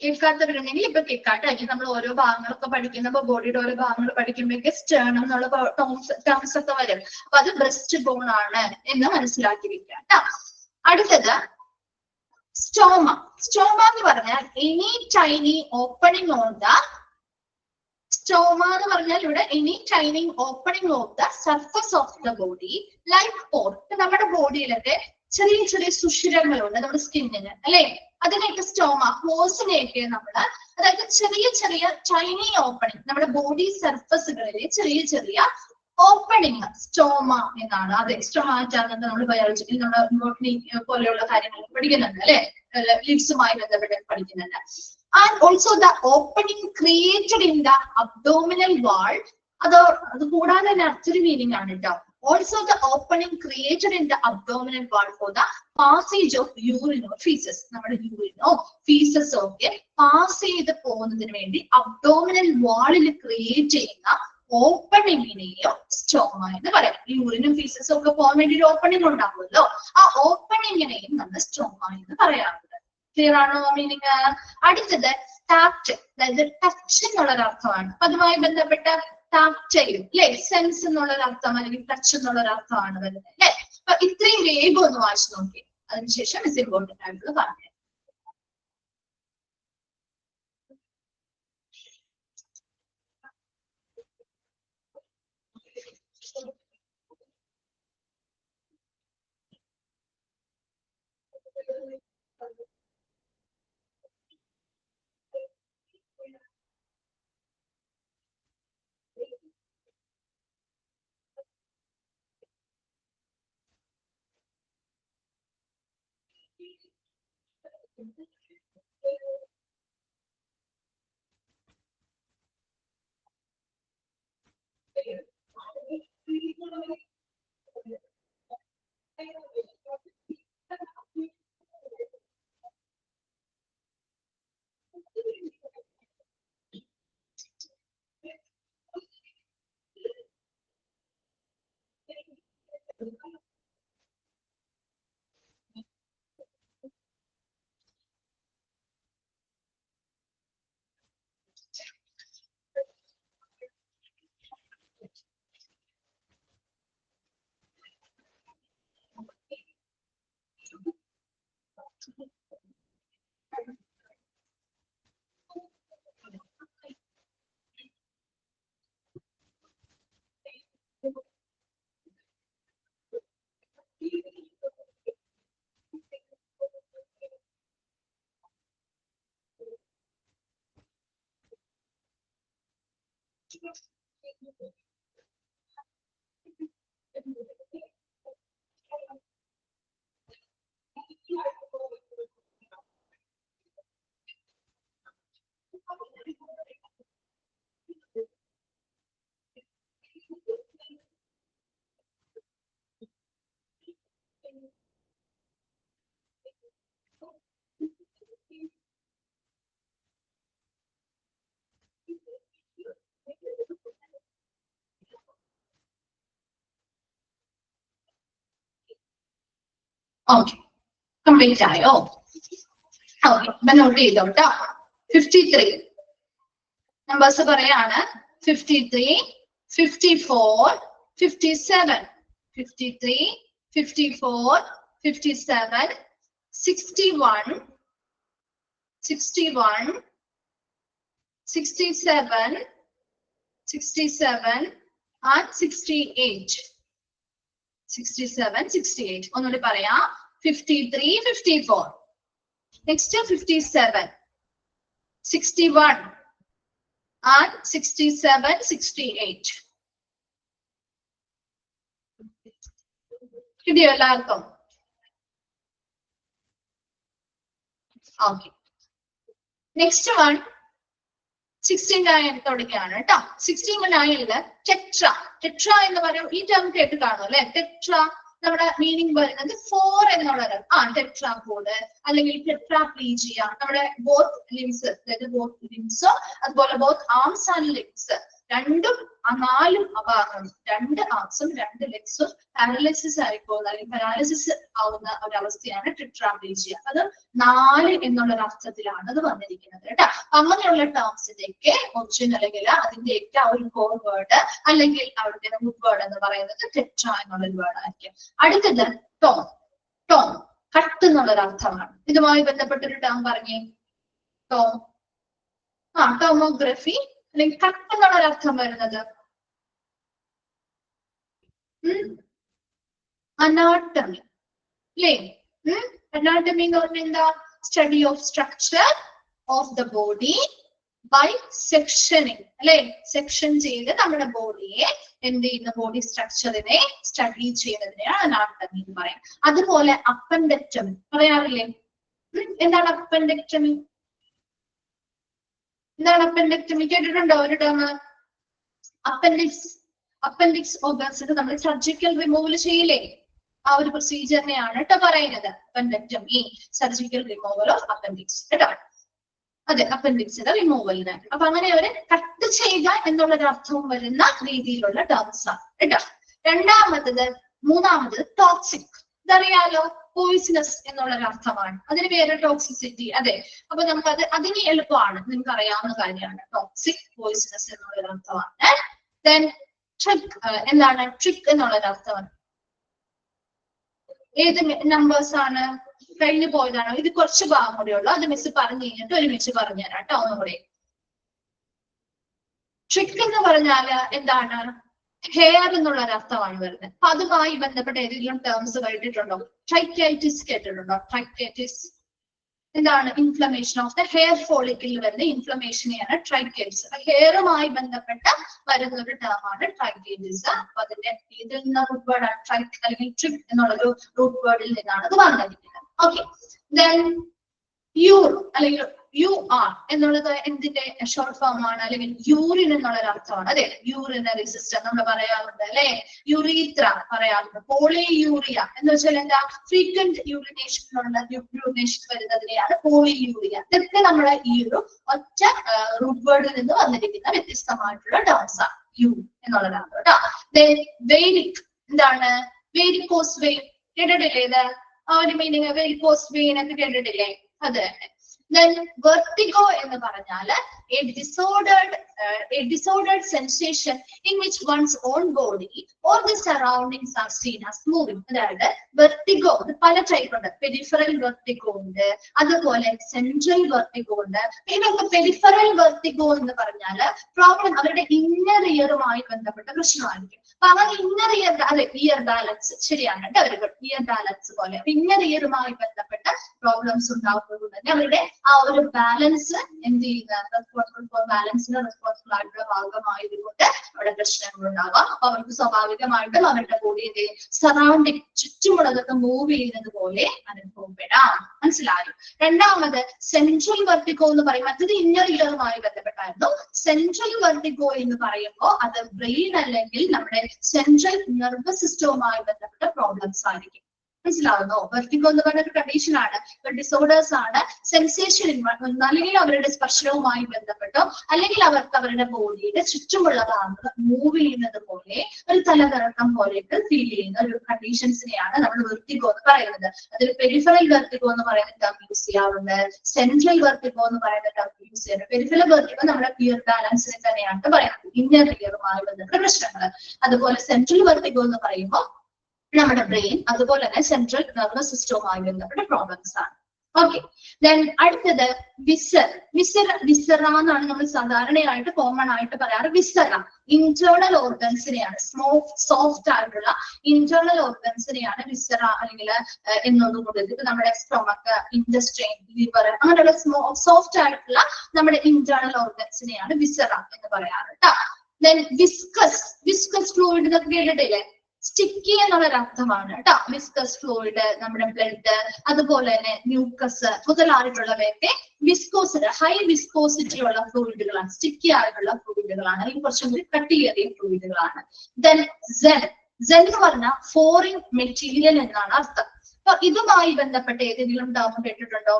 കേൾക്കാത്തവരുണ്ടെങ്കിൽ ഇപ്പൊ കേൾക്കാട്ടെ. അല്ലെങ്കിൽ നമ്മൾ ഓരോ ഭാഗങ്ങളൊക്കെ പഠിക്കുമ്പോ ബോഡിയുടെ ഓരോ ഭാഗങ്ങൾ പഠിക്കുമ്പോഴേക്ക് സ്റ്റേണം എന്നുള്ള ടേംസ് ഒക്കെ വരും. അപ്പൊ അത് ബ്രസ്റ്റ് ബോൺ ആണ് എന്ന് മനസ്സിലാക്കി വെക്കാം കേട്ടോ. അടുത്തത് സ്റ്റോമ. സ്റ്റോമ എന്ന് പറഞ്ഞാൽ any tiny opening on the, stoma എന്ന് പറഞ്ഞാൽ ഇവിടെ any tiny opening of the surface of the body like pore. നമ്മുടെ ബോഡിയിലൊക്കെ ചെറിയ ചെറിയ സുഷിരങ്ങളുണ്ട് നമ്മുടെ സ്കിന്നിന് അല്ലെ? അതിനെയൊക്കെ സ്റ്റോമ, പോസിനെയൊക്കെ നമ്മള്, അതായത് ചെറിയ ചെറിയ ടൈനി ഓപ്പണിംഗ്, നമ്മുടെ ബോഡി സർഫസുകളിലെ ചെറിയ ചെറിയ ഓപ്പണിംഗ് സ്റ്റോമ എന്നാണ്. അതെ, സ്റ്റൊമാറ്റ എന്നത് നമ്മൾ ബയോളജിക്കൽ നമ്മുടെ ബോട്ടണി പോലെയുള്ള കാര്യങ്ങൾ പഠിക്കുന്നുണ്ട് അല്ലെ, ലിവ്സുമായി ബന്ധപ്പെട്ട് പഠിക്കുന്നുണ്ട്. And also the opening created in the abdominal wall, അത് കൂടാതെ തന്നെ മറ്റൊരു മീനിങ് ആണ് കേട്ടോ. Also the opening created in the abdominal wall for the passage of urine or faeces, നമ്മുടെ യൂറിനോ ഫീസസോ ഒക്കെ പാസ് ചെയ്ത് പോകുന്നതിന് വേണ്ടി അബ്ഡോമിനൽ വാളിൽ ക്രിയേറ്റ് ചെയ്യുന്ന ഓപ്പണിങ്ങിനെയോ സ്റ്റോമ എന്ന് പറയാം. യൂറിനും ഫീസസും ഒക്കെ പോകാൻ വേണ്ടി ഒരു ഓപ്പണിംഗ് ഉണ്ടാവുമല്ലോ, ആ ഓപ്പണിങ്ങിനെയും നമ്മൾ സ്റ്റോമ എന്ന് പറയാറുണ്ട്. ക്ലിയർ ആണോ മീനിങ്? അടുത്തത് ടാക്ട്, അതായത് ടച്ച് എന്നുള്ളൊരർത്ഥമാണ്. അപ്പൊ അതുമായി ബന്ധപ്പെട്ട ടാക്ടൈൽ അല്ലെ, സെൻസ് എന്നുള്ളൊരർത്ഥം അല്ലെങ്കിൽ ടച്ച് എന്നുള്ളൊരർത്ഥമാണ് വരുന്നത് അല്ലെ. അപ്പൊ ഇത്രയും വേഗം ഒന്ന് വായിച്ചു നോക്കി, അതിനുശേഷം ഇസ് ഇമ്പോർട്ടന്റ് ആയിട്ടുള്ള പറഞ്ഞു. ഓക്കെ, കംപ്ലീറ്റ് ആയോ? ഓക്കെ, അപ്പൊ നോട്ട് ചെയ്തോട്ടോ. 53 നമ്പേഴ്സ് പറയാണ്. 53, 54, 57, 53, 54, 57, 61, 61, 67, 67 and 68. 67, 68. ഒന്നുകൂടി പറയാം. 53, 54. Next 57, 61 and 67, 68. കിട്ടിയോ എല്ലാവർക്കും? ഓക്കെ, നെക്സ്റ്റ് വൺ 69 തുടങ്ങിയാണ് കേട്ടോ. 69 ടെട്ര. ടെട്ര എന്ന് പറയും, ഈ ടേം കേട്ട് കാണും അല്ലെ. ടെട്ര നമ്മുടെ മീനിങ് വരുന്നത് 4 എന്നുള്ളത്. ടെട്രാപോഡ് അല്ലെങ്കിൽ ടെട്രാപ്ലീജിയ, നമ്മുടെ ബോത്ത് ലിംസ്, അതായത് ബോത്ത് ലിംസോ അതുപോലെ ബോത്ത് ആംസ് ആൻഡ് ലെഗ്സ്, രണ്ടും 4 ഭാഗങ്ങളും, 2 ആംസും 2 ലെഗ്സും പാരലൈസിസ് ആയിപ്പോകുന്ന അല്ലെങ്കിൽ പാരാലിസിസ് ആവുന്ന ഒരവസ്ഥയാണ് ടെട്രാപ്ലീജിയ. അത് 4 എന്നുള്ള അർത്ഥത്തിലാണ് അത് വന്നിരിക്കുന്നത് കേട്ടോ. അങ്ങനെയുള്ള ടേംസിന്റെയൊക്കെ ഒറിജിൻ അല്ലെങ്കിൽ അതിന്റെയൊക്കെ ആ ഒരു കോർ വേർഡ് അല്ലെങ്കിൽ അവിടുത്തെ റൂട്ട് വേർഡ് എന്ന് പറയുന്നത് ടെട്ര എന്നുള്ളൊരു വേർഡ് ആയിരിക്കും. അടുത്തത് ടോം. ടോം കട്ട് എന്നുള്ളൊരു അർത്ഥമാണ്. ഇതുമായി ബന്ധപ്പെട്ടൊരു ടേം പറഞ്ഞേ. ടോം, ടോമോഗ്രഫി അല്ലെങ്കിൽ കട്ട് എന്നുള്ളൊരർത്ഥം വരുന്നത് അനാട്ടമി അല്ലേ. അനാട്ടമി എന്ന് പറഞ്ഞാൽ എന്താ? Study of structure of the body by sectioning അല്ലെ, സെക്ഷൻ ചെയ്ത് നമ്മുടെ ബോഡിയെ എന്ത് ചെയ്യുന്ന, ബോഡി സ്ട്രക്ചറിനെ സ്റ്റഡി ചെയ്യുന്നതിനെയാണ് അനാട്ടമി എന്ന് പറയാം. അതുപോലെ അപ്പൻഡക്ടമി പറയാറില്ലേ? എന്താണ് അപ്പൻഡക്ടമി? എന്താണ് അപ്പൻഡക്ടമി? കേട്ടിട്ടുണ്ടോ ഒരു ടേം? അപ്പൻഡിക്സ് ഓർഗൻസ് നമ്മൾ സർജിക്കൽ റിമൂവൽ ചെയ്യില്ലേ, ആ ഒരു പ്രൊസീജിയറിനെയാണ് കേട്ടോ പറയുന്നത് അപ്പൻഡക്ടമി, സർജിക്കൽ റിമൂവൽ ഓഫ് അപ്പൻഡിക്സ് കേട്ടോ. അതെ, അപ്പൻഡിക്സിന്റെ റിമൂവലിന്. അപ്പൊ അങ്ങനെ ഒരു കട്ട് ചെയ്യുക എന്നുള്ളൊരു അർത്ഥവും വരുന്ന രീതിയിലുള്ള ടേംസ് ആണ് കേട്ടോ. മൂന്നാമത് ടോക്സിക്. ഇതറിയാലോ, പോയിസണസ് എന്നുള്ളൊരു അർത്ഥമാണ്. അതിന് പേര് ടോക്സിസിറ്റി. അതെ, അപ്പൊ നമുക്ക് അതിന് എളുപ്പമാണ്, നിങ്ങൾക്ക് അറിയാവുന്ന കാര്യമാണ്. ടോക്സിക്, പോയിസണസ് എന്നുള്ളൊരു അർത്ഥമാണ്. Then trick. എന്താണ് ട്രിക്ക് എന്നുള്ളൊരു അർത്ഥമാണ്? ഏത് നമ്പേഴ്സ് ആണ്? കഴിഞ്ഞു പോയതാണോ? ഇത് കുറച്ച് ഭാഗം കൂടെ ഉള്ളു, അത് മിസ് പറഞ്ഞു കഴിഞ്ഞിട്ട് ഒരുമിച്ച് പറഞ്ഞുതരാം കേട്ടോ ഒന്നുകൂടെ. ട്രിക്ക് എന്ന് പറഞ്ഞാല് എന്താണ്? ഹെയർ എന്നുള്ള ഒരു അർത്ഥമാണ് വരുന്നത്. അപ്പൊ അതുമായി ബന്ധപ്പെട്ട ഏതെങ്കിലും ടേംസ് കേട്ടിട്ടുണ്ടോ? ട്രൈക്കൈറ്റിസ് കേട്ടിട്ടുണ്ടോ? ട്രൈക്കൈറ്റിസ് എന്താണ്? ഇൻഫ്ലമേഷൻ ഓഫ് ദ ഹെയർ ഫോളിക്കിൽ വരുന്ന ഇൻഫ്ലമേഷനെയാണ് ട്രൈക്കൈറ്റിസ്. ഹെയറുമായി ബന്ധപ്പെട്ട വരുന്ന ഒരു ടേമാണ് ട്രൈക്കൈറ്റിസ്. അപ്പൊ അതിന്റെ ഇതിൽ നിന്ന് റൂട്ട് വേർഡ് ആണ് ട്രൈക്ക് അല്ലെങ്കിൽ ട്രിക്ക് എന്നുള്ളൊരു റൂട്ട് വേർഡിൽ നിന്നാണ് അത് വന്നിരിക്കുന്നത്. ഓക്കെ, ദെൻ യൂർ അല്ലെങ്കിൽ യു ആർ എന്നുള്ളത് എന്തിന്റെ ഷോർട്ട് ഫോം ആണ്? അല്ലെങ്കിൽ യൂറിൻ എന്നുള്ളൊരു അർത്ഥമാണ്. അതെ, യൂറിനറി സിസ്റ്റം നമ്മൾ പറയാറുണ്ട് അല്ലെ, യുറീത്ര പറയാറുണ്ട്. പോളിയൂറിയ എന്ന് വെച്ചാൽ എന്താ? ഫ്രീക്വന്റ് യൂറിനേഷൻ വരുന്നതിനെയാണ് പോളിയൂറിയ. ഇതൊക്കെ നമ്മുടെ ഈ ഒരു ഒറ്റ റൂട്ട് വേർഡിൽ നിന്ന് വന്നിരിക്കുന്ന വ്യത്യസ്തമായിട്ടുള്ള ടേംസ് ആണ് യു എന്നുള്ളതാണ് കേട്ടോ. വെയിനിക്. എന്താണ്? വെരിക്കോസ് വെയിൻ കേട്ടിട്ടില്ലേ? ഇത് ആ ഒരു മീനിങ്, വെരിക്കോസ് വെയിൻ ഒക്കെ കേട്ടിട്ടില്ലേ? അത് തന്നെ. Then vertigo എന്ന് പറഞ്ഞാല് a disordered sensation in which one's own body or the surroundings are seen as moving. അതായത് വെർട്ടിഗോ പല ടൈപ്പ് ഉണ്ട്. പെരിഫറൽ വെർട്ടിഗോ ഉണ്ട്, അതുപോലെ സെൻട്രൽ വെർട്ടിഗോ ഉണ്ട്. ഇതൊക്കെ പെരിഫറൽ വെർട്ടിഗോ എന്ന് പറഞ്ഞാല് പ്രോബ്ലം അവരുടെ ഇന്നർ ഇയറുമായി ബന്ധപ്പെട്ട പ്രശ്നമായിരിക്കും. അപ്പൊ അവർ ഇന്നർ ഇയർ, അതെ, ഇയർ ബാലൻസ് ശരിയാണ് കേട്ടോ, അവർക്ക് ഇയർ ബാലൻസ് പോലെ ഇന്നർ ഇയറുമായി ബന്ധപ്പെട്ട പ്രോബ്ലംസ് ഉണ്ടാകുന്നത് തന്നെ അവരുടെ ആ ഒരു ബാലൻസ് എന്ത് ചെയ്യുന്ന ബാലൻസിന് റെസ്പോൺസിബിൾ ആയിട്ടുള്ള ഭാഗമായതുകൊണ്ട് അവിടെ പ്രശ്നങ്ങൾ ഉണ്ടാവാം. അപ്പൊ അവർക്ക് സ്വാഭാവികമായിട്ടും അവരുടെ ബോഡിയുടെ സറൗണ്ടിങ് ചുറ്റുമുള്ളതൊക്കെ മൂവ് ചെയ്യുന്നത് പോലെ അനുഭവപ്പെടാം. മനസ്സിലായോ? രണ്ടാമത് സെൻട്രൽ വെർട്ടിഗോ എന്ന് പറയും. മറ്റത് ഇന്നർ ഇയറുമായി ബന്ധപ്പെട്ടായിരുന്നു. സെൻട്രൽ വെർട്ടിഗോ എന്ന് പറയുമ്പോൾ അത് ബ്രെയിൻ അല്ലെങ്കിൽ നമ്മുടെ സെൻട്രൽ നെർവസ് സിസ്റ്റവുമായി ബന്ധപ്പെട്ട പ്രോബ്ലംസ് ആയിരിക്കും. മനസ്സിലാവുന്നോ? വെർട്ടിഗോ എന്ന് പറയുന്ന ഒരു കണ്ടീഷൻ ആണ്, ഡിസോർഡേഴ്സ് ആണ്. സെൻസേഷൻ അല്ലെങ്കിൽ അവരുടെ സ്പർശനവുമായി ബന്ധപ്പെട്ടോ അല്ലെങ്കിൽ അവർക്ക് അവരുടെ ബോഡിയുടെ ചുറ്റുമുള്ള ഭാഗങ്ങൾ മൂവ് ചെയ്യുന്നത് പോലെ ഒരു തലകറക്കം പോലെയൊക്കെ ഫീൽ ചെയ്യുന്ന ഒരു കണ്ടീഷൻസിനെയാണ് നമ്മൾ വെർട്ടിഗോ എന്ന് പറയുന്നത്. അതിൽ പെരിഫറൽ വെർട്ടിഗോ എന്ന് പറയുന്ന ടേം യൂസ് ചെയ്യാറുണ്ട്, സെൻട്രൽ വെർട്ടിഗോ എന്ന് പറയുന്ന ടേം യൂസ് ചെയ്യാറുണ്ട്. പെരിഫറൽ വെർട്ടിഗോ നമ്മുടെ ഇയർ ബാലൻസിനെ തന്നെയാണ് പറയുന്നത്, ഇന്നർ ഇയറുമായി ബന്ധപ്പെട്ട പ്രശ്നങ്ങൾ. അതുപോലെ സെൻട്രൽ വെർട്ടിഗോ എന്ന് പറയുമ്പോൾ നമ്മുടെ ബ്രെയിൻ അതുപോലെ തന്നെ സെൻട്രൽ നെർവസ് സിസ്റ്റവുമായി ബന്ധപ്പെട്ട പ്രോബ്ലംസ് ആണ്. ഓക്കെ, ദെൻ അടുത്തത് വിസറ എന്നാണ് നമ്മൾ സാധാരണയായിട്ട് കോമൺ ആയിട്ട് പറയാറ്. വിസറ ഇന്റേണൽ ഓർഗൻസിനെയാണ്, സോഫ്റ്റ് ആയിട്ടുള്ള ഇന്റേണൽ ഓർഗൻസിനെയാണ് വിസറ അല്ലെങ്കിൽ എന്നോടുകൂടി ഇപ്പൊ നമ്മുടെ സ്റ്റൊമക്ക്, ഇൻറ്റസ്റ്റൈൻ, ലിവർ അങ്ങനെയുള്ള സോഫ്റ്റ് ആയിട്ടുള്ള നമ്മുടെ ഇന്റേണൽ ഓർഗൻസിനെയാണ് വിസറ എന്ന് പറയാറ് കേട്ടോ. ദെൻ വിസ്കസ് ഫ്ലൂയിഡ് എന്നൊക്കെ കേട്ടിട്ടില്ലേ? സ്റ്റിക്കി എന്നുള്ളൊരു അർത്ഥമാണ് കേട്ടോ. വിസ്കസ് ഫ്ലൂയിഡ്, നമ്മുടെ ബ്ലഡ്, അതുപോലെ തന്നെ മ്യൂക്കസ് മുതലായിട്ടുള്ളവയൊക്കെ വിസ്കോസിറ്റി, ഹൈ വിസ്കോസിറ്റി ഉള്ള ഫ്ലൂയിഡുകളാണ്, സ്റ്റിക്കി ആയിട്ടുള്ള ഫ്ലൂയിഡുകളാണ്, അല്ലെങ്കിൽ കുറച്ചും കൂടി കട്ടിയേറിയ ഫ്ലൂയിഡുകളാണ്. ദെൻ സെൻ എന്ന് പറഞ്ഞാൽ ഫോറിൻ മെറ്റീരിയൽ എന്നാണ് അർത്ഥം. അപ്പൊ ഇതുമായി ബന്ധപ്പെട്ട ഏതെങ്കിലും ടേം കേട്ടിട്ടുണ്ടോ?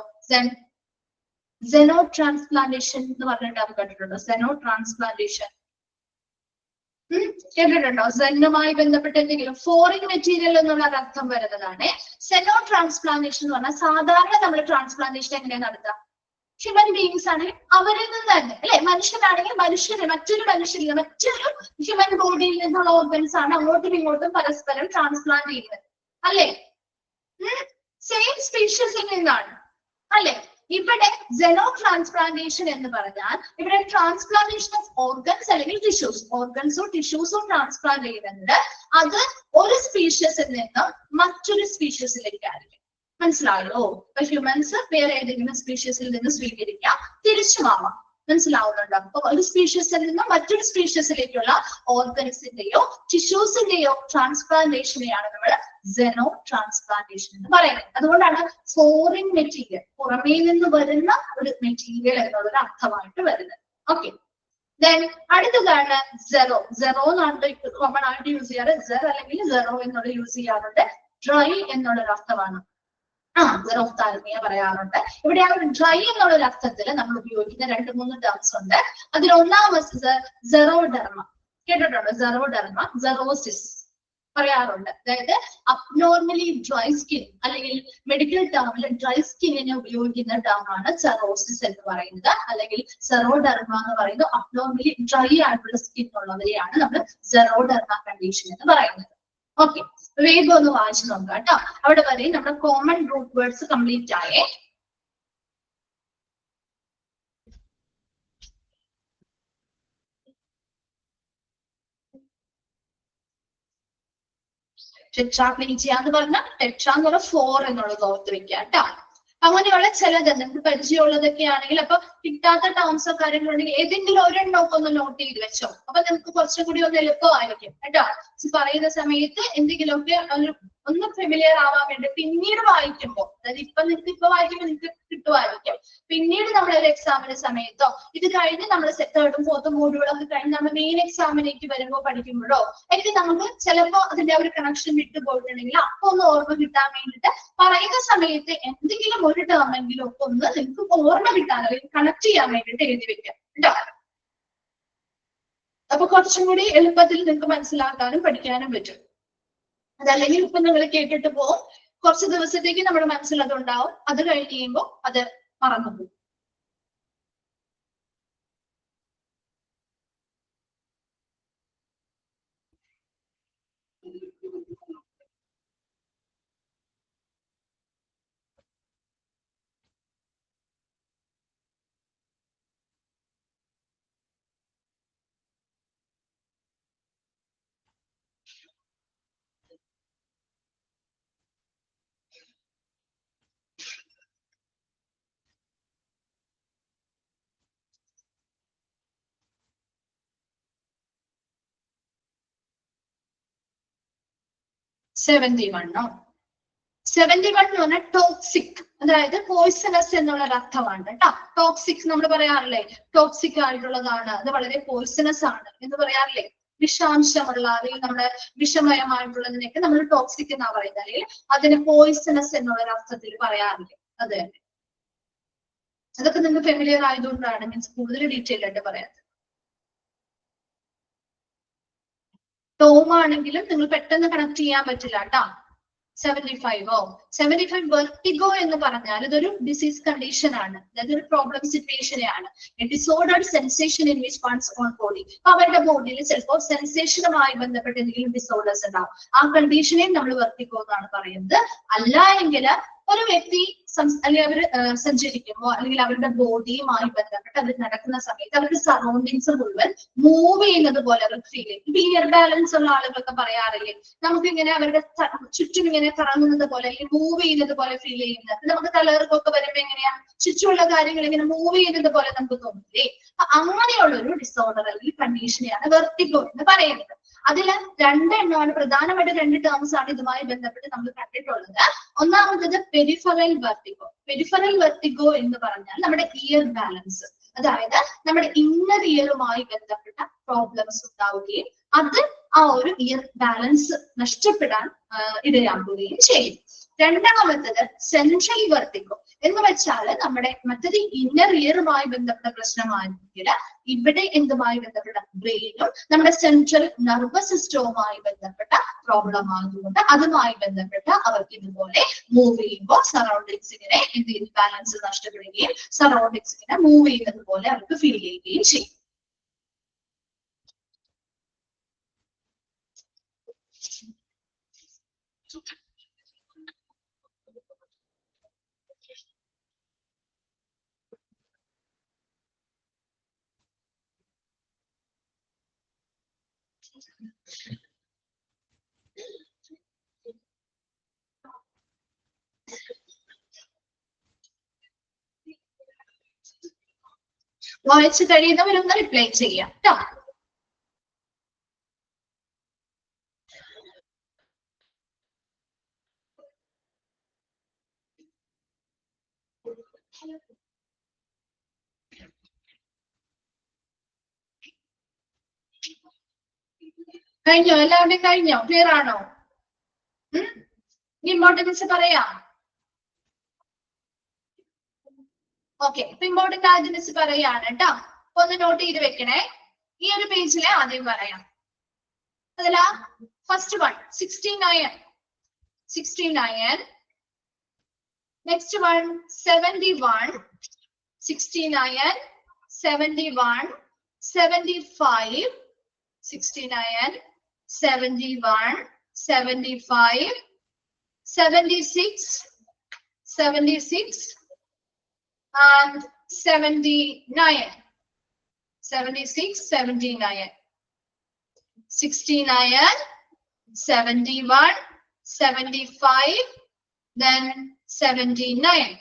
സെനോ ട്രാൻസ്പ്ലാന്റേഷൻ എന്ന് പറഞ്ഞ ടേം കേട്ടിട്ടുണ്ടോ? സെനോ ട്രാൻസ്പ്ലാന്റേഷൻ കേട്ടിട്ടുണ്ടോ? സെന്നുമായി ബന്ധപ്പെട്ട് എന്തെങ്കിലും ഫോറിൻ മെറ്റീരിയൽ എന്നുള്ള അർത്ഥം വരുന്നതാണ്. സെനോ ട്രാൻസ്പ്ലാന്റേഷൻ എന്ന് പറഞ്ഞാൽ സാധാരണ നമ്മൾ ട്രാൻസ്പ്ലാന്റേഷൻ എങ്ങനെയാണ് നടത്തുക? ഹ്യൂമൻ ബീയിങ്സ് ആണെങ്കിൽ അവരിൽ നിന്ന് തന്നെ അല്ലെ, മനുഷ്യനാണെങ്കിൽ മറ്റൊരു ഹ്യൂമൻ ബോഡിയിൽ നിന്നുള്ള ഓർഗൻസ് ആണ് അങ്ങോട്ടും ഇങ്ങോട്ടും പരസ്പരം ട്രാൻസ്പ്ലാന്റ് ചെയ്യുന്നത് അല്ലെ, സെയിം സ്പീഷീസിൽ നിന്നാണ് അല്ലെ. ഇവിടെ സെനോ ട്രാൻസ്പ്ലാന്റേഷൻ എന്ന് പറഞ്ഞാൽ ഇവിടെ ട്രാൻസ്പ്ലാന്റേഷൻ ഓഫ് ഓർഗൻസ് അല്ലെങ്കിൽ ടിഷ്യൂസ്, ഓർഗൻസോ ടിഷ്യൂസോ ട്രാൻസ്പ്ലാന്റ് ചെയ്യുന്നത് അത് ഒരു സ്പീഷീസിൽ നിന്ന് മറ്റൊരു സ്പീഷീസിലേക്കായിരിക്കും. മനസ്സിലായോ? ഇപ്പൊ ഹ്യൂമൻസ് വേറെ ഏതെങ്കിലും സ്പീഷീസിൽ നിന്ന് സ്വീകരിക്കാം, തിരിച്ചുമാവാം. മനസ്സിലാവുന്നുണ്ടോ? അപ്പൊ ഒരു സ്പീഷീസിൽ നിന്ന് മറ്റൊരു സ്പീഷീസിലേക്കുള്ള ഓർഗൻസിന്റെയോ ടിഷ്യൂസിന്റെയോ ട്രാൻസ്പ്ലാന്റേഷനെയാണ് നമ്മൾ സെനോ ട്രാൻസ്പ്ലാന്റേഷൻ എന്ന് പറയുന്നത്. അതുകൊണ്ടാണ് ഫോറിൻ മെറ്റീരിയൽ, പുറമേ നിന്ന് വരുന്ന ഒരു മെറ്റീരിയൽ എന്നുള്ളൊരു അർത്ഥമായിട്ട് വരുന്നത്. ഓക്കെ, ദെൻ അടുത്തതാണ് സെറോ. സെറോ എന്നാണ് കോമൺ ആയിട്ട് യൂസ് ചെയ്യാറ്. സെർ അല്ലെങ്കിൽ സെറോ എന്നുള്ള യൂസ് ചെയ്യാറുണ്ട്. ഡ്രൈ എന്നുള്ളൊരു അർത്ഥമാണ്. സെറോഫ്താൽമിയ പറയാറുണ്ട്. ഇവിടെ ആ ഒരു ഡ്രൈ എന്നുള്ള ഒരു അർത്ഥത്തിൽ നമ്മൾ ഉപയോഗിക്കുന്ന 2-3 ടേംസ് ഉണ്ട്. അതിൽ ഒന്നാമത് സെറോഡെർമ, കേട്ടിട്ടുണ്ടോ? സെറോഡെർമ, സെറോസിസ് പറയാറുണ്ട്. അതായത് അബ്നോർമലി ഡ്രൈ സ്കിൻ, അല്ലെങ്കിൽ മെഡിക്കൽ ടേമിൽ ഡ്രൈ സ്കിന്നിനെ ഉപയോഗിക്കുന്ന ടേമാണ് സെറോസിസ് എന്ന് പറയുന്നത്. അല്ലെങ്കിൽ സെറോഡെർമ എന്ന് പറയുന്നത് അബ്നോർമലി ഡ്രൈ ആയിട്ടുള്ള സ്കിൻ ഉള്ളവരെയാണ് നമ്മൾ സെറോഡെർമ കണ്ടീഷൻ എന്ന് പറയുന്നത്. ഓക്കെ, വേഗം ഒന്ന് വായിച്ചു നോക്കാം കേട്ടോ. അവിടെ വരെ നമ്മുടെ കോമൺ റൂട്ട് വേർഡ്സ് കംപ്ലീറ്റ് ആയേ. ടെട്രാപ്ലേജിയ എന്ന് പറഞ്ഞാൽ ടെട്ര എന്ന് പറഞ്ഞാൽ 4 എന്നുള്ളത് ഓർത്ത് വെക്കുക കേട്ടോ. അങ്ങനെയുള്ള ചിലത് നിങ്ങൾക്ക് പരിചയമുള്ളതൊക്കെ ആണെങ്കിൽ, അപ്പൊ കിട്ടാത്ത ടേംസോ കാര്യങ്ങളുണ്ടെങ്കിൽ ഏതെങ്കിലും ഒരെണ്ണമൊക്കെ ഒന്ന് നോട്ട് ചെയ്ത് വെച്ചോ. അപ്പൊ നിങ്ങൾക്ക് കുറച്ചും കൂടി ഒന്ന് എളുപ്പമായിരിക്കും കേട്ടോ. പറയുന്ന സമയത്ത് എന്തെങ്കിലുമൊക്കെ ഒന്ന് ഫെമിലിയർ ആവാൻ വേണ്ടി പിന്നീട് വായിക്കുമ്പോൾ, അതായത് ഇപ്പൊ വായിക്കുമ്പോൾ നിങ്ങൾക്ക് കിട്ടുമായിരിക്കും. പിന്നീട് നമ്മളൊരു എക്സാമിന്റെ സമയത്തോ ഇത് കഴിഞ്ഞ് നമ്മൾ 3rd ഉം 4th മോഡ്യൂളൊക്കെ കഴിഞ്ഞ് നമ്മൾ മെയിൻ എക്സാമിലേക്ക് വരുമ്പോൾ പഠിക്കുമ്പോഴോ എനിക്ക് നമുക്ക് ചിലപ്പോൾ അതിന്റെ ഒരു കണക്ഷൻ വിട്ടു പോയിട്ടുണ്ടെങ്കിൽ അപ്പൊ ഒന്ന് ഓർമ്മ കിട്ടാൻ വേണ്ടിയിട്ട് പറയുന്ന സമയത്ത് എന്തെങ്കിലും ഒരു ടേമെങ്കിലും ഒക്കെ ഒന്ന് നിങ്ങൾക്ക് ഓർമ്മ കിട്ടാൻ അല്ലെങ്കിൽ കണക്ട് ചെയ്യാൻ വേണ്ടിയിട്ട് എഴുതി വെക്കാം കേട്ടോ. അപ്പൊ കുറച്ചും കൂടി എളുപ്പത്തിൽ നിങ്ങൾക്ക് മനസ്സിലാക്കാനും പഠിക്കാനും പറ്റും. അതല്ലെങ്കിൽ ഇപ്പൊ നിങ്ങൾ കേട്ടിട്ട് പോകും, കുറച്ച് ദിവസത്തേക്ക് നമ്മുടെ മനസ്സിൽ അതുണ്ടാവും, അത് കഴിഞ്ഞ് കഴിയുമ്പോൾ അത് മറന്നു പോകും. ോ 71 എന്ന് പറഞ്ഞാൽ ടോക്സിക്, അതായത് പോയിസണസ് എന്നുള്ള ഒരു അർത്ഥമാണ് കേട്ടോ. ടോക്സിക് നമ്മൾ പറയാറില്ലേ, ടോക്സിക് ആയിട്ടുള്ളതാണ്, അത് വളരെ പോയിസണസ് ആണ് എന്ന് പറയാറില്ലേ. വിഷാംശമുള്ള അല്ലെങ്കിൽ നമ്മുടെ വിഷമയമായിട്ടുള്ളതിനൊക്കെ നമ്മൾ ടോക്സിക് എന്നാ പറയുന്നത്, അല്ലെങ്കിൽ അതിന് പോയിസണസ് എന്നുള്ള ഒരു അർത്ഥത്തിൽ പറയാറില്ലേ. അത് തന്നെ, അതൊക്കെ നിങ്ങൾക്ക് ഫെമിലിയർ ആയതുകൊണ്ടാണ് മീൻസ് കൂടുതൽ ഡീറ്റെയിൽ ആയിട്ട് പറയാത്തത്. ടോം ആണെങ്കിലും നിങ്ങൾ പെട്ടെന്ന് കണക്ട് ചെയ്യാൻ പറ്റില്ല കേട്ടോ. 75 വെർട്ടിഗോ എന്ന് പറഞ്ഞാൽ ഇതൊരു ഡിസീസ് കണ്ടീഷൻ ആണ്, അതായത് ഒരു പ്രോബ്ലം സിറ്റുവേഷനെയാണ്. Disordered sensation in which ones on body, അവരുടെ ബോഡിയിൽ ചിലപ്പോൾ സെൻസേഷനുമായി ബന്ധപ്പെട്ട എന്തെങ്കിലും ഡിസോർഡേഴ്സ് ഉണ്ടാവും. ആ കണ്ടീഷനെ നമ്മൾ വെർട്ടിഗോ എന്നാണ് പറയുന്നത്. അല്ല എങ്കിൽ ഒരു വ്യക്തി അല്ലെങ്കിൽ അവർ സഞ്ചരിക്കുമ്പോൾ അല്ലെങ്കിൽ അവരുടെ ബോഡിയുമായി ബന്ധപ്പെട്ട് അവർ നടക്കുന്ന സമയത്ത് അവരുടെ സറൗണ്ടിങ്സ് മുഴുവൻ മൂവ് ചെയ്യുന്നത് പോലെ അവർക്ക് ഫീൽ ചെയ്യും. ഇപ്പൊ ഇയർ ബാലൻസ് ഉള്ള ആളുകളൊക്കെ പറയാറില്ലേ, നമുക്ക് ഇങ്ങനെ അവരുടെ ചുറ്റും ഇങ്ങനെ കറങ്ങുന്നത് പോലെ അല്ലെങ്കിൽ മൂവ് ചെയ്യുന്നത് പോലെ ഫീൽ ചെയ്യുന്നത്. നമുക്ക് തലകർക്കൊക്കെ വരുമ്പോ എങ്ങനെയാ ചുറ്റുമുള്ള കാര്യങ്ങൾ ഇങ്ങനെ മൂവ് ചെയ്യുന്നത് പോലെ നമുക്ക് തോന്നില്ലേ. അങ്ങനെയുള്ള ഒരു ഡിസോർഡർ അല്ലെങ്കിൽ കണ്ടീഷനെയാണ് വെർട്ടിഗോ എന്ന് പറയുന്നത്. അതിൽ 2 എണ്ണമാണ് പ്രധാനമായിട്ട്, 2 ടേംസ് ആണ് ഇതുമായി ബന്ധപ്പെട്ട് നമ്മൾ കണ്ടിട്ടുള്ളത്. ഒന്നാമത്തത് പെരിഫറൽ വെർട്ടിഗോ. പെരിഫറൽ വെർട്ടിഗോ എന്ന് പറഞ്ഞാൽ നമ്മുടെ ഇയർ ബാലൻസ്, അതായത് നമ്മുടെ ഇന്നർ ഇയറുമായി ബന്ധപ്പെട്ട പ്രോബ്ലംസ് ഉണ്ടാവുകയും അത് ആ ഒരു ഇയർ ബാലൻസ് നഷ്ടപ്പെടാൻ ഇടയാക്കുകയും ചെയ്യും. രണ്ടാമത്തത് സെൻട്രൽ വെർട്ടിഗോ എന്ന് വെച്ചാൽ നമ്മുടെ മറ്റൊരു ഇന്നർ ഇയറുമായി ബന്ധപ്പെട്ട പ്രശ്നമാണെങ്കിൽ ഇവിടെ എന്തുമായി ബന്ധപ്പെട്ട ബ്രെയിനും നമ്മുടെ സെൻട്രൽ നെർവസ് സിസ്റ്റവുമായി ബന്ധപ്പെട്ട പ്രോബ്ലം ആയതുകൊണ്ട് അതുമായി ബന്ധപ്പെട്ട അവർക്ക് ഇതുപോലെ മൂവ് ചെയ്യുമ്പോൾ സറൗണ്ടിങ്സിനെ ബാലൻസ് നഷ്ടപ്പെടുകയും സറൗണ്ടിങ്സിനെ മൂവ് ചെയ്യുന്നത് പോലെ അവർക്ക് ഫീൽ ചെയ്യുകയും ചെയ്യും. വായിച്ചു കഴിയുന്നവരൊന്ന് റിപ്ലൈ ചെയ്യാം കേട്ടോ. കഴിഞ്ഞോ? എല്ലാവരുടെയും കഴിഞ്ഞോ? ക്ലിയർ ആണോ? ഇമ്പോർട്ടൻസ് പറയാം. ഓക്കെ, ഇമ്പോർട്ടന്റ് ആദ്യം മിസ് പറയാണ് കേട്ടോ. ഒന്ന് നോട്ട് ചെയ്ത് വെക്കണേ. ഈ ഒരു പേജിലെ ആദ്യം പറയാം. അതില first one 69. 69. Next one 71. 69. 71. 75. 69. 71. 75. 76. 76. and 79. 76, 79. 69, 71, 75, then 79.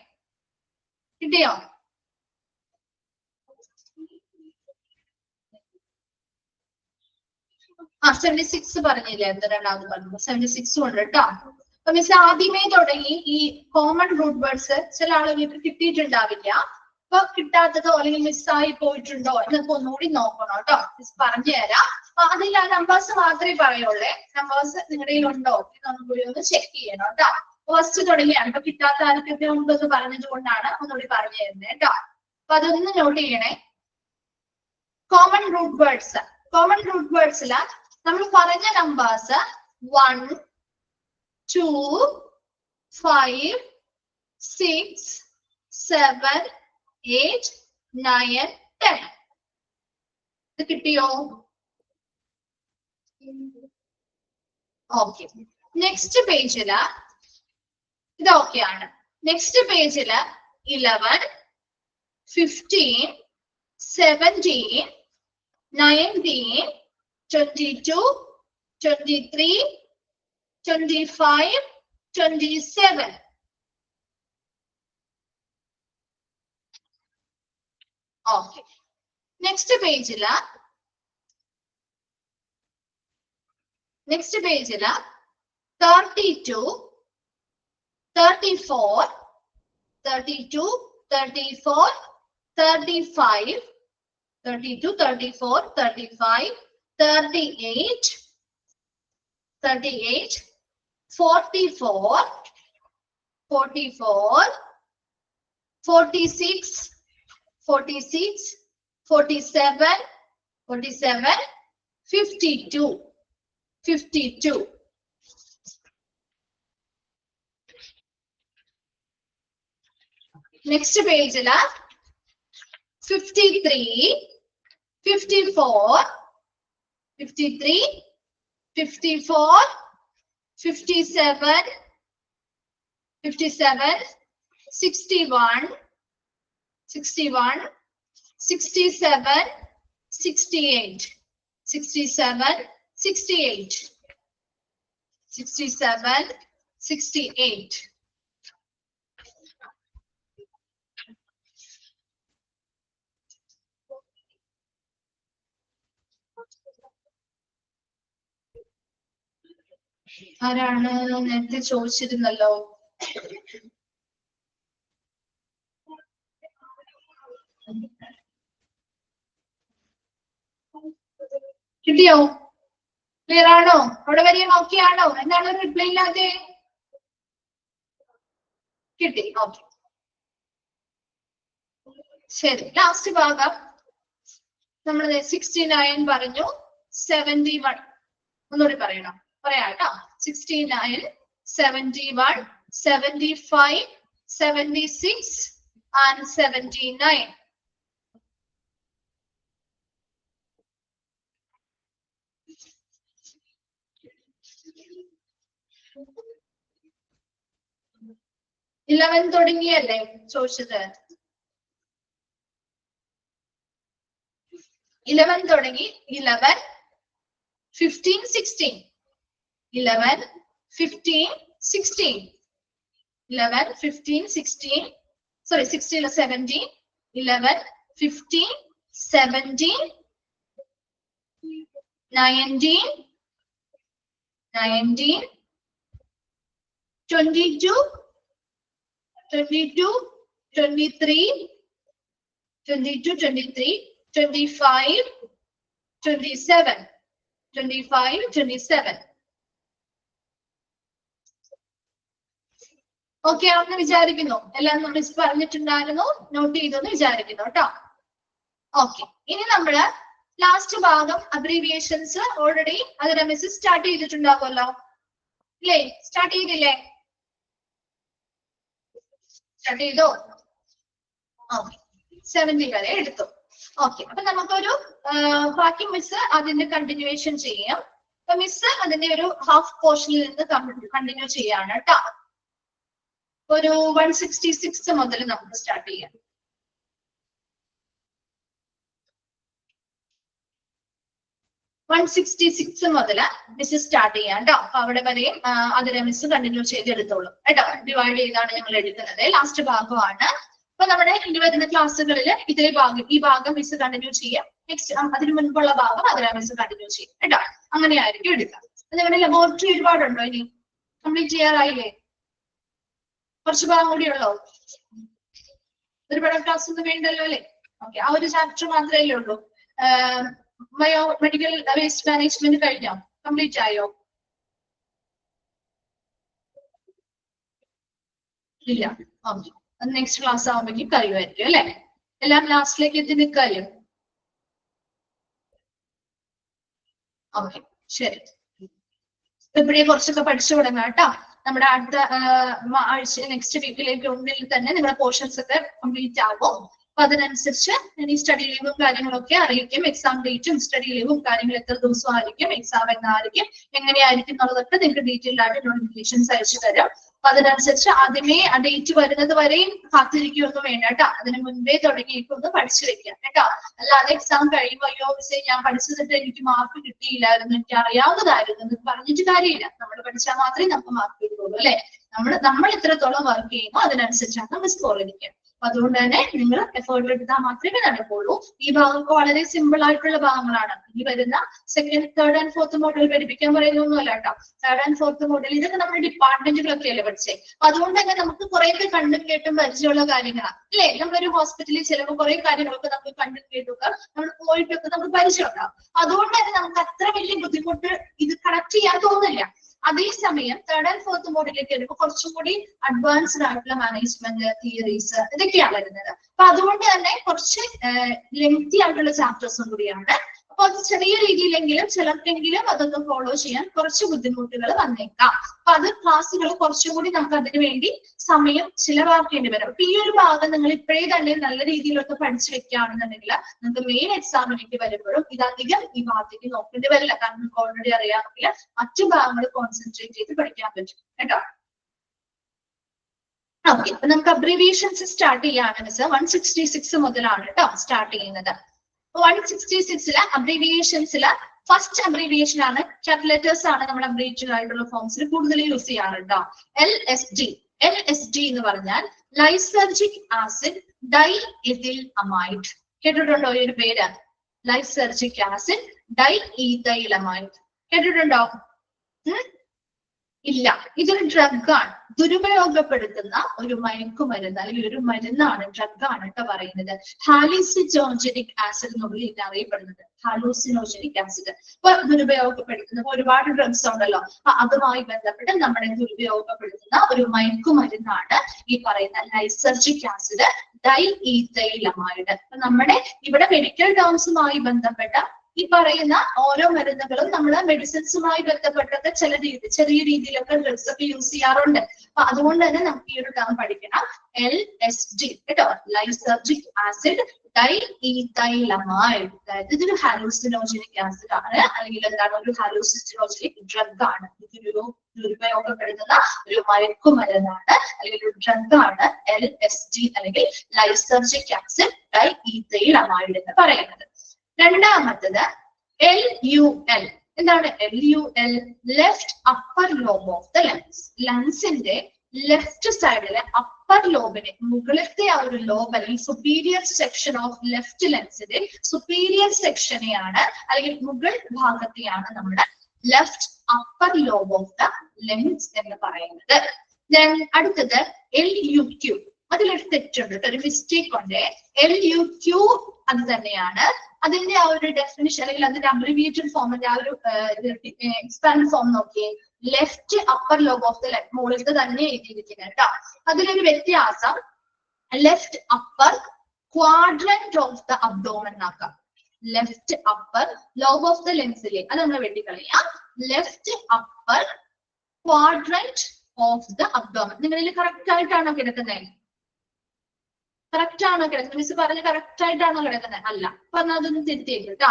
കിട്ടിയോ? ആ 76 പറഞ്ഞില്ലേ? എന്താ രണ്ടാമത് പറഞ്ഞു? 76 ഉണ്ട് കേട്ടോ. അപ്പൊ മിസ് ആദ്യമേ തുടങ്ങി ഈ കോമൺ റൂട്ട് വേർഡ്സ് ചില ആളുകൾക്ക് കിട്ടിയിട്ടുണ്ടാവില്ല. അപ്പൊ കിട്ടാത്തതോ അല്ലെങ്കിൽ മിസ്സായി പോയിട്ടുണ്ടോ എന്നൊക്കെ ഒന്നുകൂടി നോക്കണം കേട്ടോ. മിസ് പറഞ്ഞു തരാം. അതിൽ ആ നമ്പേഴ്സ് മാത്രമേ പറയുള്ളേ. നമ്പേഴ്സ് നിങ്ങളുടെ ഉണ്ടോ എന്നൊന്നും കൂടി ഒന്ന് ചെക്ക് ചെയ്യണം കേട്ടോ. ഫസ്റ്റ് തുടങ്ങിയാണ്. അപ്പൊ കിട്ടാത്ത ആർക്കൊക്കെ ഉണ്ടെന്ന് പറഞ്ഞത് കൊണ്ടാണ് ഒന്നുകൂടി പറഞ്ഞു തരുന്നത് കേട്ടോ. അപ്പൊ അതൊന്ന് നോട്ട് ചെയ്യണേ. Common root words. Common root വേർഡ്സില് നമ്മൾ പറഞ്ഞ നമ്പേഴ്സ് 1, 2, 5, 6, 7, 8, 9, 10. ഇത് കിട്ടിയോ? ഓക്കെ. നെക്സ്റ്റ് പേജില് ഇത് ഓക്കെയാണ്. നെക്സ്റ്റ് പേജില് 11, 15, 17, 19, 22, 23, 25, 27. ഓക്കെ. നെക്സ്റ്റ് പേജില് 32, 34, 32, 34, 35, 32, 34, 35, 38, 38, 44, 44, 46, 46, 47, 47, 52, 52. Next page la 53, 54, 53, 54, 57, 57, 61, 61, 67, 68, 67, 68, 67, 68. ആരാണ് നേരത്തെ ചോദിച്ചിരുന്നല്ലോ? കിട്ടിയോ? ക്ലിയർ ആണോ? അവിടെ വരെ നോക്കിയാണോ? എന്താണ് റിപ്ലൈ ഇല്ലാതെ? കിട്ടി. ഓക്കെ, ശരി. ലാസ്റ്റ് ഭാഗം നമ്മൾ 69 പറഞ്ഞു, 71 ഒന്നുകൂടി പറയണം. പറയാം കേട്ടോ. 69, 71, 75, 76 and 79. ഇലവൻ തുടങ്ങിയല്ലേ ചോദിച്ചത്? 11 തുടങ്ങി. 11, 15, 16. 11, 15, 16. 11, 15, 16. Sorry, 16 or 17. 11, 15, 17, 19, 22, 23, 25, 27. ഓക്കെ ആണെന്ന് വിചാരിക്കുന്നു. എല്ലാം മിസ് പറഞ്ഞിട്ടുണ്ടായിരുന്നു, നോട്ട് ചെയ്തെന്ന് വിചാരിക്കുന്നു കേട്ടോ. ഓക്കെ, ഇനി നമ്മള് ലാസ്റ്റ് ഭാഗം അബ്രീവിയേഷൻസ് ഓൾറെഡി അതിനെ മിസ് സ്റ്റാർട്ട് ചെയ്തിട്ടുണ്ടാവുമല്ലോ അല്ലേ? സ്റ്റാർട്ട് ചെയ്തില്ലേ? സ്റ്റാർട്ട് ചെയ്തോ? ഓക്കെ, 70 വരെ എടുത്തു. ഓക്കെ, അപ്പൊ നമുക്കൊരു ബാക്കി മിസ് അതിന്റെ കണ്ടിന്യൂവേഷൻ ചെയ്യാം. അപ്പൊ മിസ് അതിന്റെ ഒരു ഹാഫ് പോർഷനിൽ നിന്ന് കണ്ടിന്യൂ ചെയ്യാണ് കേട്ടോ. ഒരു 166 മുതൽ നമുക്ക് സ്റ്റാർട്ട് ചെയ്യാം. 166 മുതൽ മിസ് സ്റ്റാർട്ട് ചെയ്യാം കേട്ടോ. അപ്പൊ അവിടെ വരെയും അതിനെ മിസ് കണ്ടിന്യൂ ചെയ്തെടുത്തോളൂ കേട്ടോ. ഡിവൈഡ് ചെയ്താണ് ഞങ്ങൾ എടുക്കുന്നത്. ലാസ്റ്റ് ഭാഗമാണ്. അപ്പൊ നമ്മുടെ ഇനി വരുന്ന ക്ലാസ്സുകളിൽ ഈ ഭാഗം മിസ് കണ്ടിന്യൂ ചെയ്യാം. നെക്സ്റ്റ് അതിന് മുൻപുള്ള ഭാഗം അതിനെ മിസ് കണ്ടിന്യൂ ചെയ്യും കേട്ടോ. അങ്ങനെയായിരിക്കും എടുക്കുക. നിങ്ങളുടെ ലബോറട്ടറി ഒരുപാടുണ്ടോ? ഇനി കംപ്ലീറ്റ് ചെയ്യാറായില്ലേ? കുറച്ച് ഭാഗം കൂടി ഉള്ളോ? ഒരുപാട് ക്ലാസ് ഒന്നും വേണ്ടല്ലോ അല്ലേ? ഓക്കെ, ആ ഒരു ചാപ്റ്റർ മാത്രമേ ഉള്ളൂ. മെഡിക്കൽ വേസ്റ്റ് മാനേജ്മെന്റ് കഴിഞ്ഞോ? കംപ്ലീറ്റ് ആയോ? ഇല്ല. ഓക്കെ, അത് നെക്സ്റ്റ് ക്ലാസ് ആവുമ്പോഴേക്കും കഴിയുമായിരിക്കും അല്ലെ? എല്ലാം ലാസ്റ്റിലേക്ക് എത്തി നിൽക്കാലും. ഓക്കെ, ശരി. ഇപ്പോഴേ കുറച്ചൊക്കെ പഠിച്ചു തുടങ്ങാം കേട്ടോ. നമ്മുടെ അടുത്ത ആഴ്ച നെക്സ്റ്റ് വീക്കിലേക്ക് ഉള്ളിൽ തന്നെ നിങ്ങളുടെ പോർഷൻസ് ഒക്കെ കംപ്ലീറ്റ് ആകും. അപ്പൊ അതിനനുസരിച്ച് ഇനി സ്റ്റഡി ലീവും കാര്യങ്ങളൊക്കെ അറിയിക്കും. എക്സാം ഡേറ്റും സ്റ്റഡി ലീവും കാര്യങ്ങൾ എത്ര ദിവസം ആയിരിക്കും, എക്സാം എന്നായിരിക്കും, എങ്ങനെയായിരിക്കും എന്നുള്ളതൊക്കെ നിങ്ങൾക്ക് ഡീറ്റെയിൽഡ് ആയിട്ട് നോട്ടിഫിക്കേഷൻസ് അയച്ചു തരാം. അപ്പൊ അതിനനുസരിച്ച് ആദ്യമേ ആ ഡേറ്റ് വരുന്നത് വരെയും കാത്തിരിക്കുകയൊന്നും വേണ്ട കേട്ടോ. അതിന് മുൻപേ തുടങ്ങിയിട്ടൊന്ന് പഠിച്ചു വെക്കാം കേട്ടോ. അല്ലാതെ എക്സാം കഴിയുമ്പോൾ അയ്യോ മിസ്സേ ഞാൻ പഠിച്ചതിട്ട് എനിക്ക് മാർക്ക് കിട്ടിയില്ലായിരുന്നു, എനിക്ക് അറിയാവുന്നതായിരുന്നു എന്ന് പറഞ്ഞിട്ട് കാര്യമില്ല. നമ്മൾ പഠിച്ചാൽ മാത്രമേ നമുക്ക് മാർക്ക് കിട്ടുള്ളൂ അല്ലെ? നമ്മൾ എത്രത്തോളം വർക്ക് ചെയ്യുമോ അതിനനുസരിച്ചാണ് നമ്മൾ സ്കോർ ചെയ്തിരിക്കുക. അപ്പൊ അതുകൊണ്ട് തന്നെ നിങ്ങൾ എഫേർട്ട് എടുത്താൽ മാത്രമേ നടക്കുള്ളൂ. ഈ ഭാഗമൊക്കെ വളരെ സിമ്പിൾ ആയിട്ടുള്ള ഭാഗങ്ങളാണ്. ഈ വരുന്ന second, third and fourth model പഠിപ്പിക്കാൻ പറയുന്നൊന്നുമല്ല കേട്ടോ. തേർഡ് ആൻഡ് ഫോർത്ത് മോഡൽ ഇതൊക്കെ നമ്മുടെ ഡിപ്പാർട്ട്മെന്റുകളൊക്കെ അല്ലേ പഠിച്ചേ. അപ്പൊ അതുകൊണ്ട് തന്നെ നമുക്ക് കുറേയൊക്കെ കണ്ടും കേട്ടും പരിചയമുള്ള കാര്യങ്ങളാണ് അല്ലേ? നമ്മളൊരു ഹോസ്പിറ്റലിൽ ചിലപ്പോൾ കുറെ കാര്യങ്ങളൊക്കെ നമുക്ക് കണ്ടും കേട്ടൊക്കെ നമ്മൾ പോയിട്ടൊക്കെ നമുക്ക് പരിചയം ഉണ്ടാവും. അതുകൊണ്ട് തന്നെ നമുക്ക് അത്ര വലിയ ബുദ്ധിമുട്ട് ഇത് കണക്ട് ചെയ്യാൻ തോന്നില്ല. അതേസമയം തേർഡ് ആൻഡ് ഫോർത്ത് മോഡിലേക്ക് വരുമ്പോൾ കുറച്ചും കൂടി അഡ്വാൻസ്ഡ് ആയിട്ടുള്ള മാനേജ്മെന്റ് തിയറീസ് ഇതൊക്കെയാണ് വരുന്നത്. അപ്പൊ അതുകൊണ്ട് തന്നെ കുറച്ച് ലെങ്തി ആയിട്ടുള്ള ചാപ്റ്റേഴ്സും കൂടിയാണ്. അപ്പൊ അത് ചെറിയ രീതിയിലെങ്കിലും ചിലർക്കെങ്കിലും അതൊക്കെ ഫോളോ ചെയ്യാൻ കുറച്ച് ബുദ്ധിമുട്ടുകൾ വന്നേക്കാം. അപ്പൊ അത് ക്ലാസ്സുകൾ കുറച്ചും കൂടി നമുക്ക് അതിനു വേണ്ടി സമയം ചിലവാക്കേണ്ടി വരും. അപ്പൊ ഈ ഒരു ഭാഗം നിങ്ങൾ ഇപ്പോഴേ തന്നെ നല്ല രീതിയിലൊക്കെ പഠിച്ചു വെക്കുകയാണെന്നുണ്ടെങ്കിൽ നിങ്ങൾക്ക് മെയിൻ എക്സാമിലേക്ക് വരുമ്പോഴും ഇതധികം ഈ ഭാഗത്തേക്ക് നോക്കേണ്ടി വരില്ല. കാരണം നിങ്ങൾക്ക് ഓൾറെഡി അറിയാമെങ്കിൽ മറ്റു ഭാഗങ്ങൾ കോൺസെൻട്രേറ്റ് ചെയ്ത് പഠിക്കാൻ പറ്റും കേട്ടോ. ഓക്കെ, അപ്പൊ നമുക്ക് അബ്രീവിയേഷൻസ് സ്റ്റാർട്ട് ചെയ്യാണ് മിസ്. 166 മുതലാണ് കേട്ടോ സ്റ്റാർട്ട് ചെയ്യുന്നത്. 166 അബ്രീവിയേഷൻസില് ഫസ്റ്റ് അബ്രീവിയേഷൻ ആണ്, ക്യാപിറ്റൽ ലെറ്റേഴ്സ് ആണ് നമ്മൾ അബ്രീവിയേറ്റഡ് ആയിട്ടുള്ള ഫോംസിൽ കൂടുതൽ യൂസ് ചെയ്യാറ് കേട്ടോ. LSD. LSD എന്ന് പറഞ്ഞാൽ lysergic acid diethylamide. കേട്ടിട്ടുണ്ടോ ഈ ഒരു പേര്? Lysergic acid dye ethyl amide കേട്ടിട്ടുണ്ടോ? ഇല്ല, ഇതൊരു ഡ്രഗാണ്. ദുരുപയോഗപ്പെടുത്തുന്ന ഒരു മയക്കുമരുന്ന് അല്ലെങ്കിൽ ഒരു മരുന്നാണ്, ഡ്രഗാണ് കേട്ടോ പറയുന്നത്. ഹാലിസിനോജനിക് ആസിഡ് എന്നുള്ളിൽ ഇത് അറിയപ്പെടുന്നത്. ഹാലൂസിനോജനിക് ആസിഡ് ഇപ്പൊ ദുരുപയോഗപ്പെടുത്തുന്ന ഒരുപാട് ഡ്രഗ്സ് ഉണ്ടല്ലോ. അതുമായി ബന്ധപ്പെട്ട് നമ്മളെ ദുരുപയോഗപ്പെടുത്തുന്ന ഒരു മയക്കുമരുന്നാണ് ഈ പറയുന്ന lysergic acid dye ethyl amide. അപ്പൊ നമ്മുടെ ഇവിടെ മെഡിക്കൽ ടേംസുമായി ബന്ധപ്പെട്ട ഈ പറയുന്ന ഓരോ മരുന്നുകളും നമ്മള് മെഡിസിൻസുമായി ബന്ധപ്പെട്ടൊക്കെ ചെറിയ രീതിയിലൊക്കെ ഡ്രഗ്സ് ഒക്കെ യൂസ് ചെയ്യാറുണ്ട്. അപ്പൊ അതുകൊണ്ട് തന്നെ നമുക്ക് ഈ ഒരു ടേം പഠിക്കണം. LSD കേട്ടോ, lysergic acid dye ethyl amide. അതായത് ഇതൊരു ഹാലൂസിനോജനിക് ആസിഡ് ആണ്, അല്ലെങ്കിൽ എന്താണ് ഒരു ഹാലൂസിനോജനിക് ഡ്രഗ് ആണ്. ദുരുപയോഗപ്പെടുത്തുന്ന ഒരു മയക്കുമരുന്നാണ് അല്ലെങ്കിൽ ഒരു ഡ്രഗ് ആണ് LSD അല്ലെങ്കിൽ lysergic acid dye ethyl amide എന്ന് പറയുന്നത്. രണ്ടാമത്തത് LUL. എന്താണ് LUL? Left upper lobe of the lungs. ലങ്സിന്റെ ലെഫ്റ്റ് സൈഡിലെ അപ്പർ ലോബിനെ, മുകളിലത്തെ ആ ഒരു ലോബ് അല്ലെങ്കിൽ സുപ്പീരിയർ സെക്ഷൻ ഓഫ് ലെഫ്റ്റ് ലെൻസിന്റെ സുപ്പീരിയർ സെക്ഷനെയാണ് അല്ലെങ്കിൽ മുകൾ ഭാഗത്തെയാണ് നമ്മുടെ left upper lobe of the lungs എന്ന് പറയുന്നത്. ദെൻ അടുത്തത് LUQ. അതിലൊരു തെറ്റുണ്ട്, ഒരു മിസ്റ്റേക്ക് ഉണ്ട്. LUQ അത് തന്നെയാണ്. അതിന്റെ ആ ഒരു ഡെഫിനിഷൻ അല്ലെങ്കിൽ അതിന്റെ അബ്രിവിയേറ്റഡ് ഫോമിന്റെ ആ ഒരു എക്സ്പാൻഡ് ഫോം നോക്കിയേ, left upper lobe of the left, മുകളിലത്തെ തന്നെ എഴുതിയിരിക്കുന്നത് കേട്ടോ. അതിലൊരു വ്യത്യാസം left upper quadrant of the abdomen ആക്കാം. Left upper lobe of the ലെൻസിലെ അത് നമ്മൾ വെട്ടിക്കളയാം. Left upper quadrant of the abdomen. നിങ്ങളിൽ കറക്റ്റ് ആയിട്ടാണോ കിടക്കുന്നത്? കറക്റ്റ് ആണോ കിടക്കുന്നത്? മിസ് പറഞ്ഞ് കറക്റ്റ് ആയിട്ടാണോ കിടക്കുന്നത്? അല്ല. അപ്പൊ എന്നാൽ അതൊന്ന് തിരുത്തി കേട്ടോ,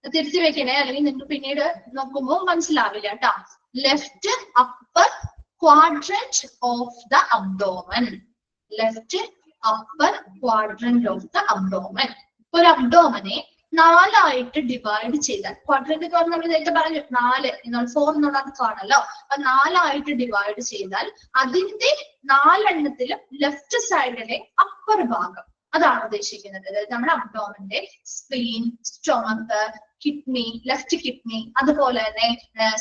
തിരുത്തി വെക്കണേ, അല്ലെങ്കിൽ നിങ്ങൾക്ക് പിന്നീട് നോക്കുമ്പോൾ മനസ്സിലാവില്ല കേട്ടോ. Left upper quadrant of the abdomen. Left upper quadrant of the abdomen. ഒരു അബ്ഡോമനെ 4 ആയിട്ട് ഡിവൈഡ് ചെയ്താൽ, ക്വാഡ്രന്റ് എന്ന് പറഞ്ഞാൽ നമ്മൾ നേരത്തെ പറഞ്ഞു 4, 4 എന്നുള്ളത് കാണല്ലോ. അപ്പൊ 4 ആയിട്ട് ഡിവൈഡ് ചെയ്താൽ അതിന്റെ 4 എണ്ണത്തിലും ലെഫ്റ്റ് സൈഡിലെ അപ്പർ ഭാഗം അതാണ് ഉദ്ദേശിക്കുന്നത്. അതായത് നമ്മുടെ അബ്ഡോമന്റെ spleen, stomach, kidney, left kidney, അതുപോലെ തന്നെ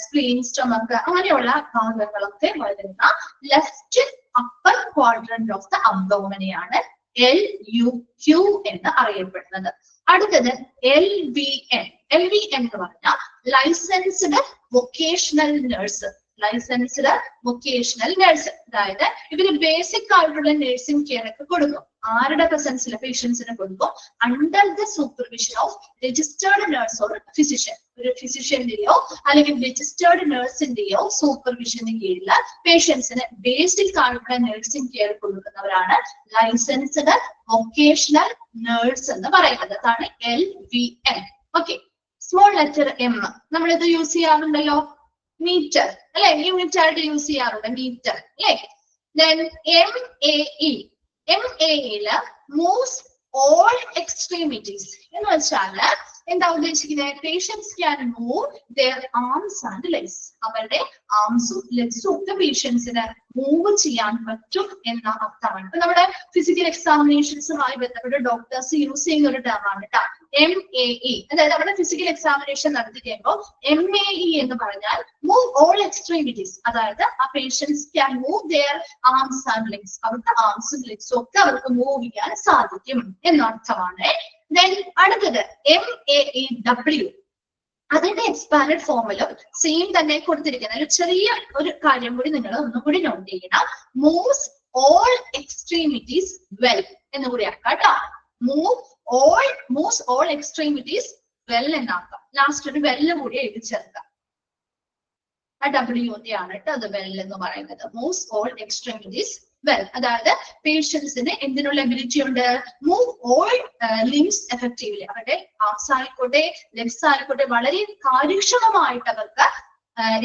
സ്പ്ലീൻ, സ്റ്റൊമക്ക്, അങ്ങനെയുള്ള ഭാഗങ്ങളൊക്കെ വരുന്ന left upper quadrant of the അബ്ഡോമനെയാണ് LUQ എന്ന് അറിയപ്പെടുന്നത്. അടുത്തത് LVN. LVN എന്ന് പറഞ്ഞാൽ licensed vocational nurse. Licensed vocational nurse, അതായത് ഇവര് ബേസിക് ആയിട്ടുള്ള നഴ്സിംഗ് കെയർ ഒക്കെ കൊടുക്കും. ആരുടെ പ്രസൻസിൽ? പേഷ്യൻസിന് കൊടുക്കും. Under the supervision of registered nurse or physician. ഒരു ഫിസിഷ്യന്റെയോ അല്ലെങ്കിൽ രജിസ്റ്റേർഡ് നഴ്സിന്റെയോ സൂപ്പർവിഷന് കീഴിൽ പേഷ്യൻസിന് ബേസിക് ആയിട്ടുള്ള നഴ്സിംഗ് കെയർ കൊടുക്കുന്നവരാണ് ലൈസൻസ്ഡ് വൊക്കേഷണൽ നഴ്സ് എന്ന് പറയുന്നത്. അതാണ് LVN. Okay. Small letter M നമ്മളിത് യൂസ് ചെയ്യാറുണ്ടല്ലോ, മീറ്റർ അല്ലെ, യൂണിറ്റ് ആയിട്ട് യൂസ് ചെയ്യാറുണ്ട് മീറ്റർ അല്ലെ. Then MAE. MAEയില് മൂവ്സ് ഓൾ എക്സ്ട്രീമിറ്റീസ് എന്ന് വെച്ചാൽ എന്താ ഉദ്ദേശിക്കുന്നത്? Patients can move their arms and legs. അവരുടെ ആംസും ലെഗ്സും ഒക്കെ പേഷ്യൻസിന് മൂവ് ചെയ്യാൻ പറ്റും എന്ന അർത്ഥമാണ്. ഇപ്പൊ നമ്മുടെ ഫിസിക്കൽ എക്സാമിനേഷൻസുമായി ബന്ധപ്പെട്ട് ഡോക്ടേഴ്സ് യൂസ് ചെയ്യുന്ന ഒരു ടേമാണ് കേട്ടോ MAE. അതായത് അവിടെ ഫിസിക്കൽ എക്സാമിനേഷൻ നടത്തി കഴിയുമ്പോൾ MAE എന്ന് പറഞ്ഞാൽ മൂവ് ഓൾ എക്സ്ട്രീമിറ്റീസ്. അതായത് ആ patients can move their arms and legs. അവരുടെ ആംസും ലെഗ്സും ഒക്കെ അവർക്ക് മൂവ് ചെയ്യാൻ സാധിക്കും എന്നർത്ഥമാണ്. ദെൻ അടുത്തത് MAEW. അതിന്റെ എക്സ്പാൻഡ് ഫോമിലും സെയിം തന്നെ കൊടുത്തിരിക്കുന്ന ഒരു ചെറിയ ഒരു കാര്യം കൂടി നിങ്ങൾ ഒന്നും കൂടി നോട്ട് ചെയ്യണം. മൂവ്സ് ഓൾ എക്സ്ട്രീമിറ്റീസ് വെൽ എന്ന് കൂടി ആക്കാം കേട്ടോ. മൂവ്സ് ഓൾ എക്സ്ട്രീമിറ്റീസ് വെൽ എന്നാക്കാം. ലാസ്റ്റ് ഒരു വെല്ല് കൂടി എഴുതി ചേർക്കാം. ആ W ആണ് കേട്ടോ അത് വെൽ എന്ന് പറയുന്നത്. മൂവ്സ് ഓൾ എക്സ്ട്രീമിറ്റീസ് വെൽ, അതായത് പേഷ്യൻസിന് എന്തിനുള്ള എബിലിറ്റി ഉണ്ട്? Move all limbs effectively. അവരുടെ ആർംസ് ആയിക്കോട്ടെ ലെഗ്സ് ആയിക്കോട്ടെ വളരെ കാര്യക്ഷമമായിട്ട് അവർക്ക്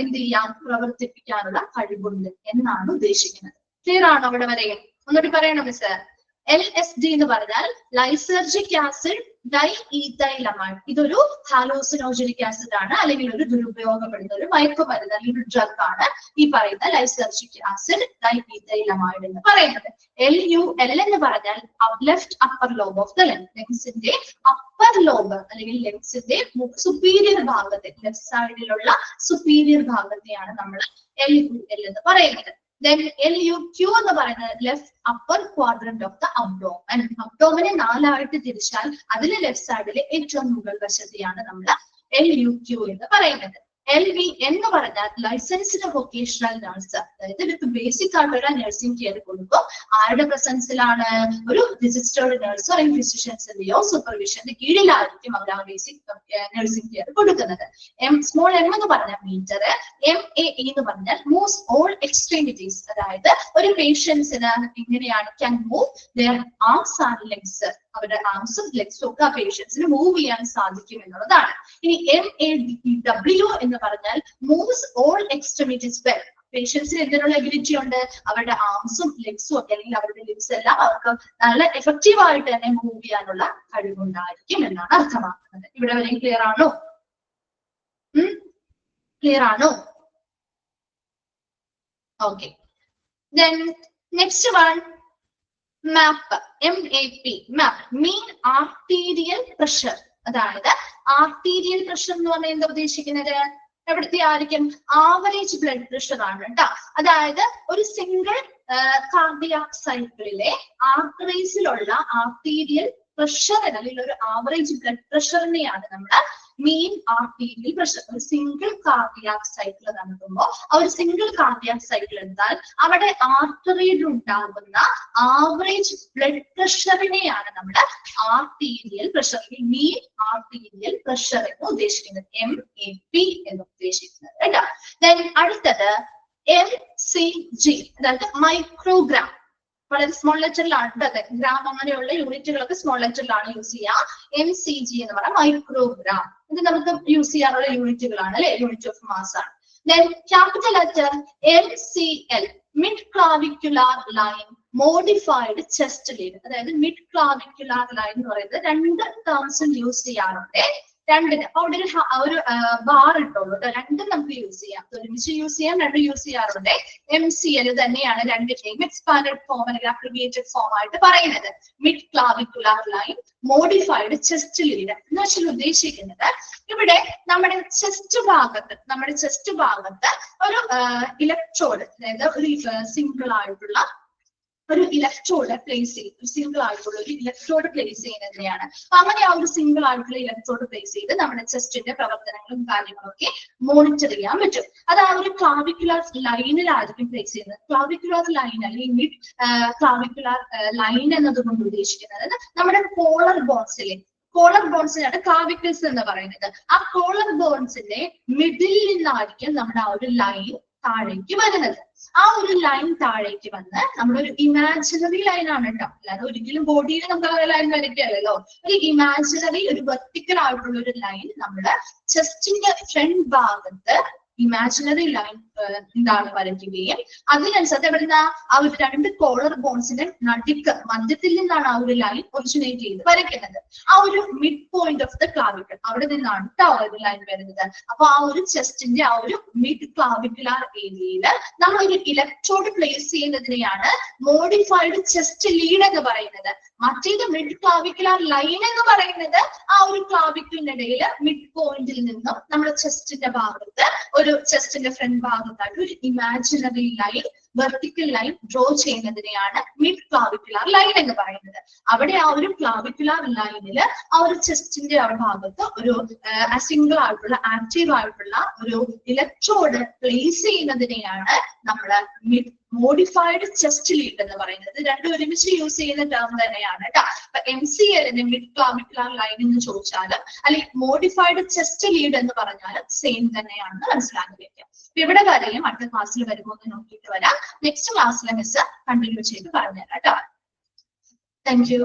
എന്ത് ചെയ്യാം? പ്രവർത്തിപ്പിക്കാനുള്ള കഴിവുണ്ട് എന്നാണ് ഉദ്ദേശിക്കുന്നത്. ക്ലിയർ ആണോ അവിടെ വരെ? ഒന്നുകൂടി പറയണം മിസ്. LSD എന്ന് പറഞ്ഞാൽ ലൈസർജിക് ആസിഡ് ഡൈഈഥൈലമൈഡ്. ഇതൊരു ഹാലോസിനോജനിക് ആസിഡ് ആണ്, അല്ലെങ്കിൽ ഒരു ദുരുപയോഗപ്പെടുന്ന ഒരു മയക്കുമരുന്ന് അല്ലെങ്കിൽ ഒരു ഡ്രഗ് ആണ് ഈ പറയുന്ന ലൈസർജിക് ആസിഡ് ഡൈഈഥൈലമൈഡ് എന്ന് പറയുന്നത്. LUL എന്ന് പറഞ്ഞാൽ left upper lobe of the ലെൻസിന്റെ അപ്പർ ലോബ് അല്ലെങ്കിൽ ലെൻസിന്റെ സുപ്പീരിയർ ഭാഗത്തെ, ലെഫ്റ്റ് സൈഡിലുള്ള സുപ്പീരിയർ ഭാഗത്തെയാണ് നമ്മൾ LUL എന്ന് പറയുന്നത്. Then LUQ എന്ന് പറയുന്നത് left upper quadrant of the abdomen. അബ്ഡോമനെ 4 ആയിട്ട് തിരിച്ചാൽ അതിലെ ലെഫ്റ്റ് സൈഡിലെ ഏറ്റവും മുകൾ വശത്തെയാണ് നമ്മൾ LUQ എന്ന് പറയുന്നത്. LVN എന്ന് പറഞ്ഞാൽ ലൈസൻസ്ഡ് വൊക്കേഷണൽ നഴ്സ്. അതായത് ഇവർക്ക് ബേസിക് ആയിട്ടുള്ള നഴ്സിംഗ് കെയർ കൊടുക്കും. ആരുടെ പ്രസൻസിലാണ്? ഒരു രജിസ്റ്റേർഡ് നഴ്സോ അല്ലെങ്കിൽ ഫിസിഷ്യൻസിന്റെയോ സൂപ്പർവിഷന്റെ കീഴിലായിരിക്കും അവർ ആ ബേസിക് നഴ്സിംഗ് കെയർ കൊടുക്കുന്നത്. സ്മോൾ M എന്ന് പറഞ്ഞാൽ മീറ്റർ. MAE എന്ന് പറഞ്ഞാൽ മൂവ്സ് ഓൾ എക്സ്ട്രീമിറ്റീസ്. അതായത് ഒരു പേഷ്യൻസിന് എങ്ങനെയാണ്? Can move their arms and legs. അവരുടെ ആംസും ലെഗ്സും ഒക്കെ ആ പേഷ്യൻസിന് മൂവ് ചെയ്യാൻ സാധിക്കും എന്നുള്ളതാണ്. ഇനി MADW എന്ന് പറഞ്ഞാൽ മൂവ്സ് ഓൾ എക്സ്ട്രീമിറ്റീസ് വെൽ. പേഷ്യൻസിന് എന്തിനുള്ള എബിലിറ്റി ഉണ്ട്? അവരുടെ ആംസും ലെഗ്സും ഒക്കെ അല്ലെങ്കിൽ അവരുടെ ലെഗ്സ് എല്ലാം അവർക്ക് നല്ല എഫക്റ്റീവ് ആയിട്ട് തന്നെ മൂവ് ചെയ്യാനുള്ള കഴിവുണ്ടായിരിക്കും എന്നാണ് അർത്ഥമാക്കുന്നത്. ഇവിടെ വരെ ക്ലിയർ ആണോ? ക്ലിയർ ആണോ? Okay. Then next one, MAP, MAP, MAP, mean arterial pressure. അതായത് ആർട്ടീരിയൽ പ്രഷർ എന്ന് പറഞ്ഞാൽ എന്താ ഉദ്ദേശിക്കുന്നത്? എവിടുത്തെ ആയിരിക്കും? ആവറേജ് ബ്ലഡ് പ്രഷർ ആണ് കേട്ടോ. അതായത് ഒരു സിംഗിൾ കാർഡിയാക് സൈക്കിളിലെ ആർട്ടറീസിലുള്ള ആർട്ടീരിയൽ പ്രഷർ അല്ലെങ്കിൽ ഒരു ആവറേജ് ബ്ലഡ് പ്രഷറിനെയാണ് നമ്മൾ മീൻ ആർട്ടീരിയൽ പ്രഷർ. ഒരു സിംഗിൾ കാർഡിയാക് സൈക്കിൾ നടക്കുമ്പോൾ ആ ഒരു സിംഗിൾ കാർഡിയാക് സൈക്കിൾ എടുത്താൽ അവിടെ ആർട്ടറിയിൽ ഉണ്ടാകുന്ന ആവറേജ് ബ്ലഡ് പ്രഷറിനെയാണ് നമ്മൾ ആർട്ടീരിയൽ പ്രഷർ, മീൻ ആർട്ടീരിയൽ പ്രഷർ എന്ന് ഉദ്ദേശിക്കുന്നത്, MAP എന്ന് ഉദ്ദേശിക്കുന്നത് കേട്ടോ. ദെൻ അടുത്തത് MCG, അതായത് മൈക്രോഗ്രാം. വളരെ സ്മോൾ ലെറ്ററിലാണ്, അതെ, ഗ്രാം അങ്ങനെയുള്ള യൂണിറ്റുകളൊക്കെ സ്മോൾ ലെറ്ററിലാണ് യൂസ് ചെയ്യുക. MCG എന്ന് പറഞ്ഞാൽ മൈക്രോഗ്രാം. ഇത് നമുക്ക് യൂസ് ചെയ്യാറുള്ള യൂണിറ്റുകളാണ് അല്ലെ, യൂണിറ്റ് ഓഫ് മാസ് ആണ്. Then capital letter MCL, mid clavicular line modified chest lead. അതായത് മിഡ് ക്ലാവിക്കുലാർ ലൈൻ എന്ന് പറയുന്നത് രണ്ട് ടേംസും യൂസ് ചെയ്യാറുണ്ട്. രണ്ടിന് അവിടെ ഒരു ബാർ ഇട്ടുള്ളൂ, രണ്ടും നമുക്ക് യൂസ് ചെയ്യാം, ഒരുമിച്ച് യൂസ് ചെയ്യാം, രണ്ടും യൂസ് ചെയ്യാറുണ്ട്. MCL തന്നെയാണ് രണ്ടിന്റെയും എക്സ്പാൻഡഡ് ഫോം അല്ലെങ്കിൽ അബ്രിവിയേറ്റഡ് ഫോം ആയിട്ട് പറയുന്നത്. Mid clavicular line modified chest lead എന്ന് വെച്ചാൽ ഉദ്ദേശിക്കുന്നത് ഇവിടെ നമ്മുടെ ചെസ്റ്റ് ഭാഗത്ത് ഒരു ഇലക്ട്രോഡ്, അതായത് ഒരു സിംഗിൾ ആയിട്ടുള്ള ഒരു ഇലക്ട്രോഡ് പ്ലേസ് ചെയ്ത്, സിംഗിൾ ആയിട്ടുള്ള ഒരു ഇലക്ട്രോഡ് പ്ലേസ് ചെയ്യുന്നതിനെയാണ്. അങ്ങനെ ആ ഒരു സിംഗിൾ ആയിട്ടുള്ള ഇലക്ട്രോഡ് പ്ലേസ് ചെയ്ത് നമ്മുടെ ചെസ്റ്റിന്റെ പ്രവർത്തനങ്ങളും കാര്യങ്ങളൊക്കെ മോണിറ്റർ ചെയ്യാൻ പറ്റും. അത് ആ ഒരു ക്ലാവിക്കുലാർ ലൈനിലായിരിക്കും പ്ലേസ് ചെയ്യുന്നത്. ക്ലാവിക്കുലാർ ലൈൻ അല്ലെങ്കിൽ മിഡ് ക്ലാവിക്കുലാർ ലൈൻ എന്നതുകൊണ്ട് ഉദ്ദേശിക്കുന്നത് നമ്മുടെ കോളർ ബോൺസിനാണ് ക്ലാവിക്കിൾസ് എന്ന് പറയുന്നത്. ആ കോളർ ബോൺസിന്റെ മിഡിൽ നിന്നായിരിക്കും നമ്മുടെ ആ ഒരു ലൈൻ താഴേക്ക് വരുന്നത്. ആ ഒരു ലൈൻ താഴേക്ക് വന്ന് നമ്മളൊരു ഇമാജിനറി ലൈൻ ആണ് കേട്ടോ, അല്ലാതെ ഒരിക്കലും ബോഡിയിൽ നമുക്ക് ലൈൻ വരയ്ക്കല്ലോ. ഒരു ഇമാജിനറി, ഒരു വെർട്ടിക്കൽ ആയിട്ടുള്ള ഒരു ലൈൻ നമ്മുടെ ചെസ്റ്റിന്റെ ഫ്രണ്ട് ഭാഗത്ത് ഇമാജിനറി ലൈൻ എന്താണ് വരയ്ക്കുകയും അതിനനുസരിച്ച് എവിടുന്ന ആ ഒരു രണ്ട് കോളർ ബോൺസിന്റെ നടുക്ക് മധ്യത്തിൽ നിന്നാണ് ആ ഒരു ലൈൻ ഒറിജിനേറ്റ് ചെയ്ത് വരയ്ക്കുന്നത്. ആ ഒരു മിഡ് പോയിന്റ് ഓഫ് ദ ക്ലാവിക്കൽ അവിടെ നിന്നാണ് ആ ഒരു ലൈൻ വരുന്നത്. അപ്പൊ ആ ഒരു ചെസ്റ്റിന്റെ ആ ഒരു മിഡ് ക്ലാവിക്കുലാർ ഏരിയയിൽ നമ്മൾ ഒരു ഇലക്ട്രോഡ് പ്ലേസ് ചെയ്യുന്നതിനെയാണ് മോഡിഫൈഡ് ചെസ്റ്റ് ലീഡ് എന്ന് പറയുന്നത്. മറ്റേത് മിഡ് ക്ലാവിക്കുലാർ ലൈൻ എന്ന് പറയുന്നത് ആ ഒരു ക്ലാവിക്കലിനിടയിൽ മിഡ് പോയിന്റിൽ നിന്നും നമ്മുടെ ചെസ്റ്റിന്റെ ഭാഗത്ത്, ഒരു ചെസ്റ്റിന്റെ ഫ്രണ്ട് ഭാഗത്തായിട്ട് ഒരു imaginary line, vertical line draw ചെയ്യുന്നതിനെയാണ് മിഡ് ക്ലാവിക്കുലാർ ലൈൻ എന്ന് പറയുന്നത്. അവിടെ ആ ഒരു ക്ലാവിക്കുലാർ ലൈനില് ആ ഒരു ചെസ്റ്റിന്റെ ആ ഭാഗത്ത് ഒരു സിംഗിൾ ആയിട്ടുള്ള ആക്റ്റീവ് ആയിട്ടുള്ള ഒരു ഇലക്ട്രോഡ് പ്ലേസ് ചെയ്യുന്നതിനെയാണ് നമ്മൾ മിഡ് മോഡിഫൈഡ് ചെസ്റ്റ് ലീഡ് എന്ന് പറയുന്നത്. രണ്ടും ഒരുമിച്ച് യൂസ് ചെയ്യുന്ന ടേം തന്നെയാണ് കേട്ടോ. അപ്പൊ MCLന്റെ മിഡ് ക്ലാവിക്കുലാർ ലൈൻ എന്ന് ചോദിച്ചാലും അല്ലെങ്കിൽ മോഡിഫൈഡ് ചെസ്റ്റ് ലീഡ് എന്ന് പറഞ്ഞാലും സെയിം തന്നെയാണെന്ന് മനസ്സിലാക്കി വെക്കാം. അപ്പൊ ഇവിടെ വരെയും അടുത്ത ക്ലാസ്സിൽ വരുമ്പോൾ ഒന്ന് നോക്കിയിട്ട് വരാം. നെക്സ്റ്റ് ക്ലാസ്സിലെ മിസ് കണ്ടിന്യൂ ചെയ്ത് പറഞ്ഞുതരാം കേട്ടോ. Thank you.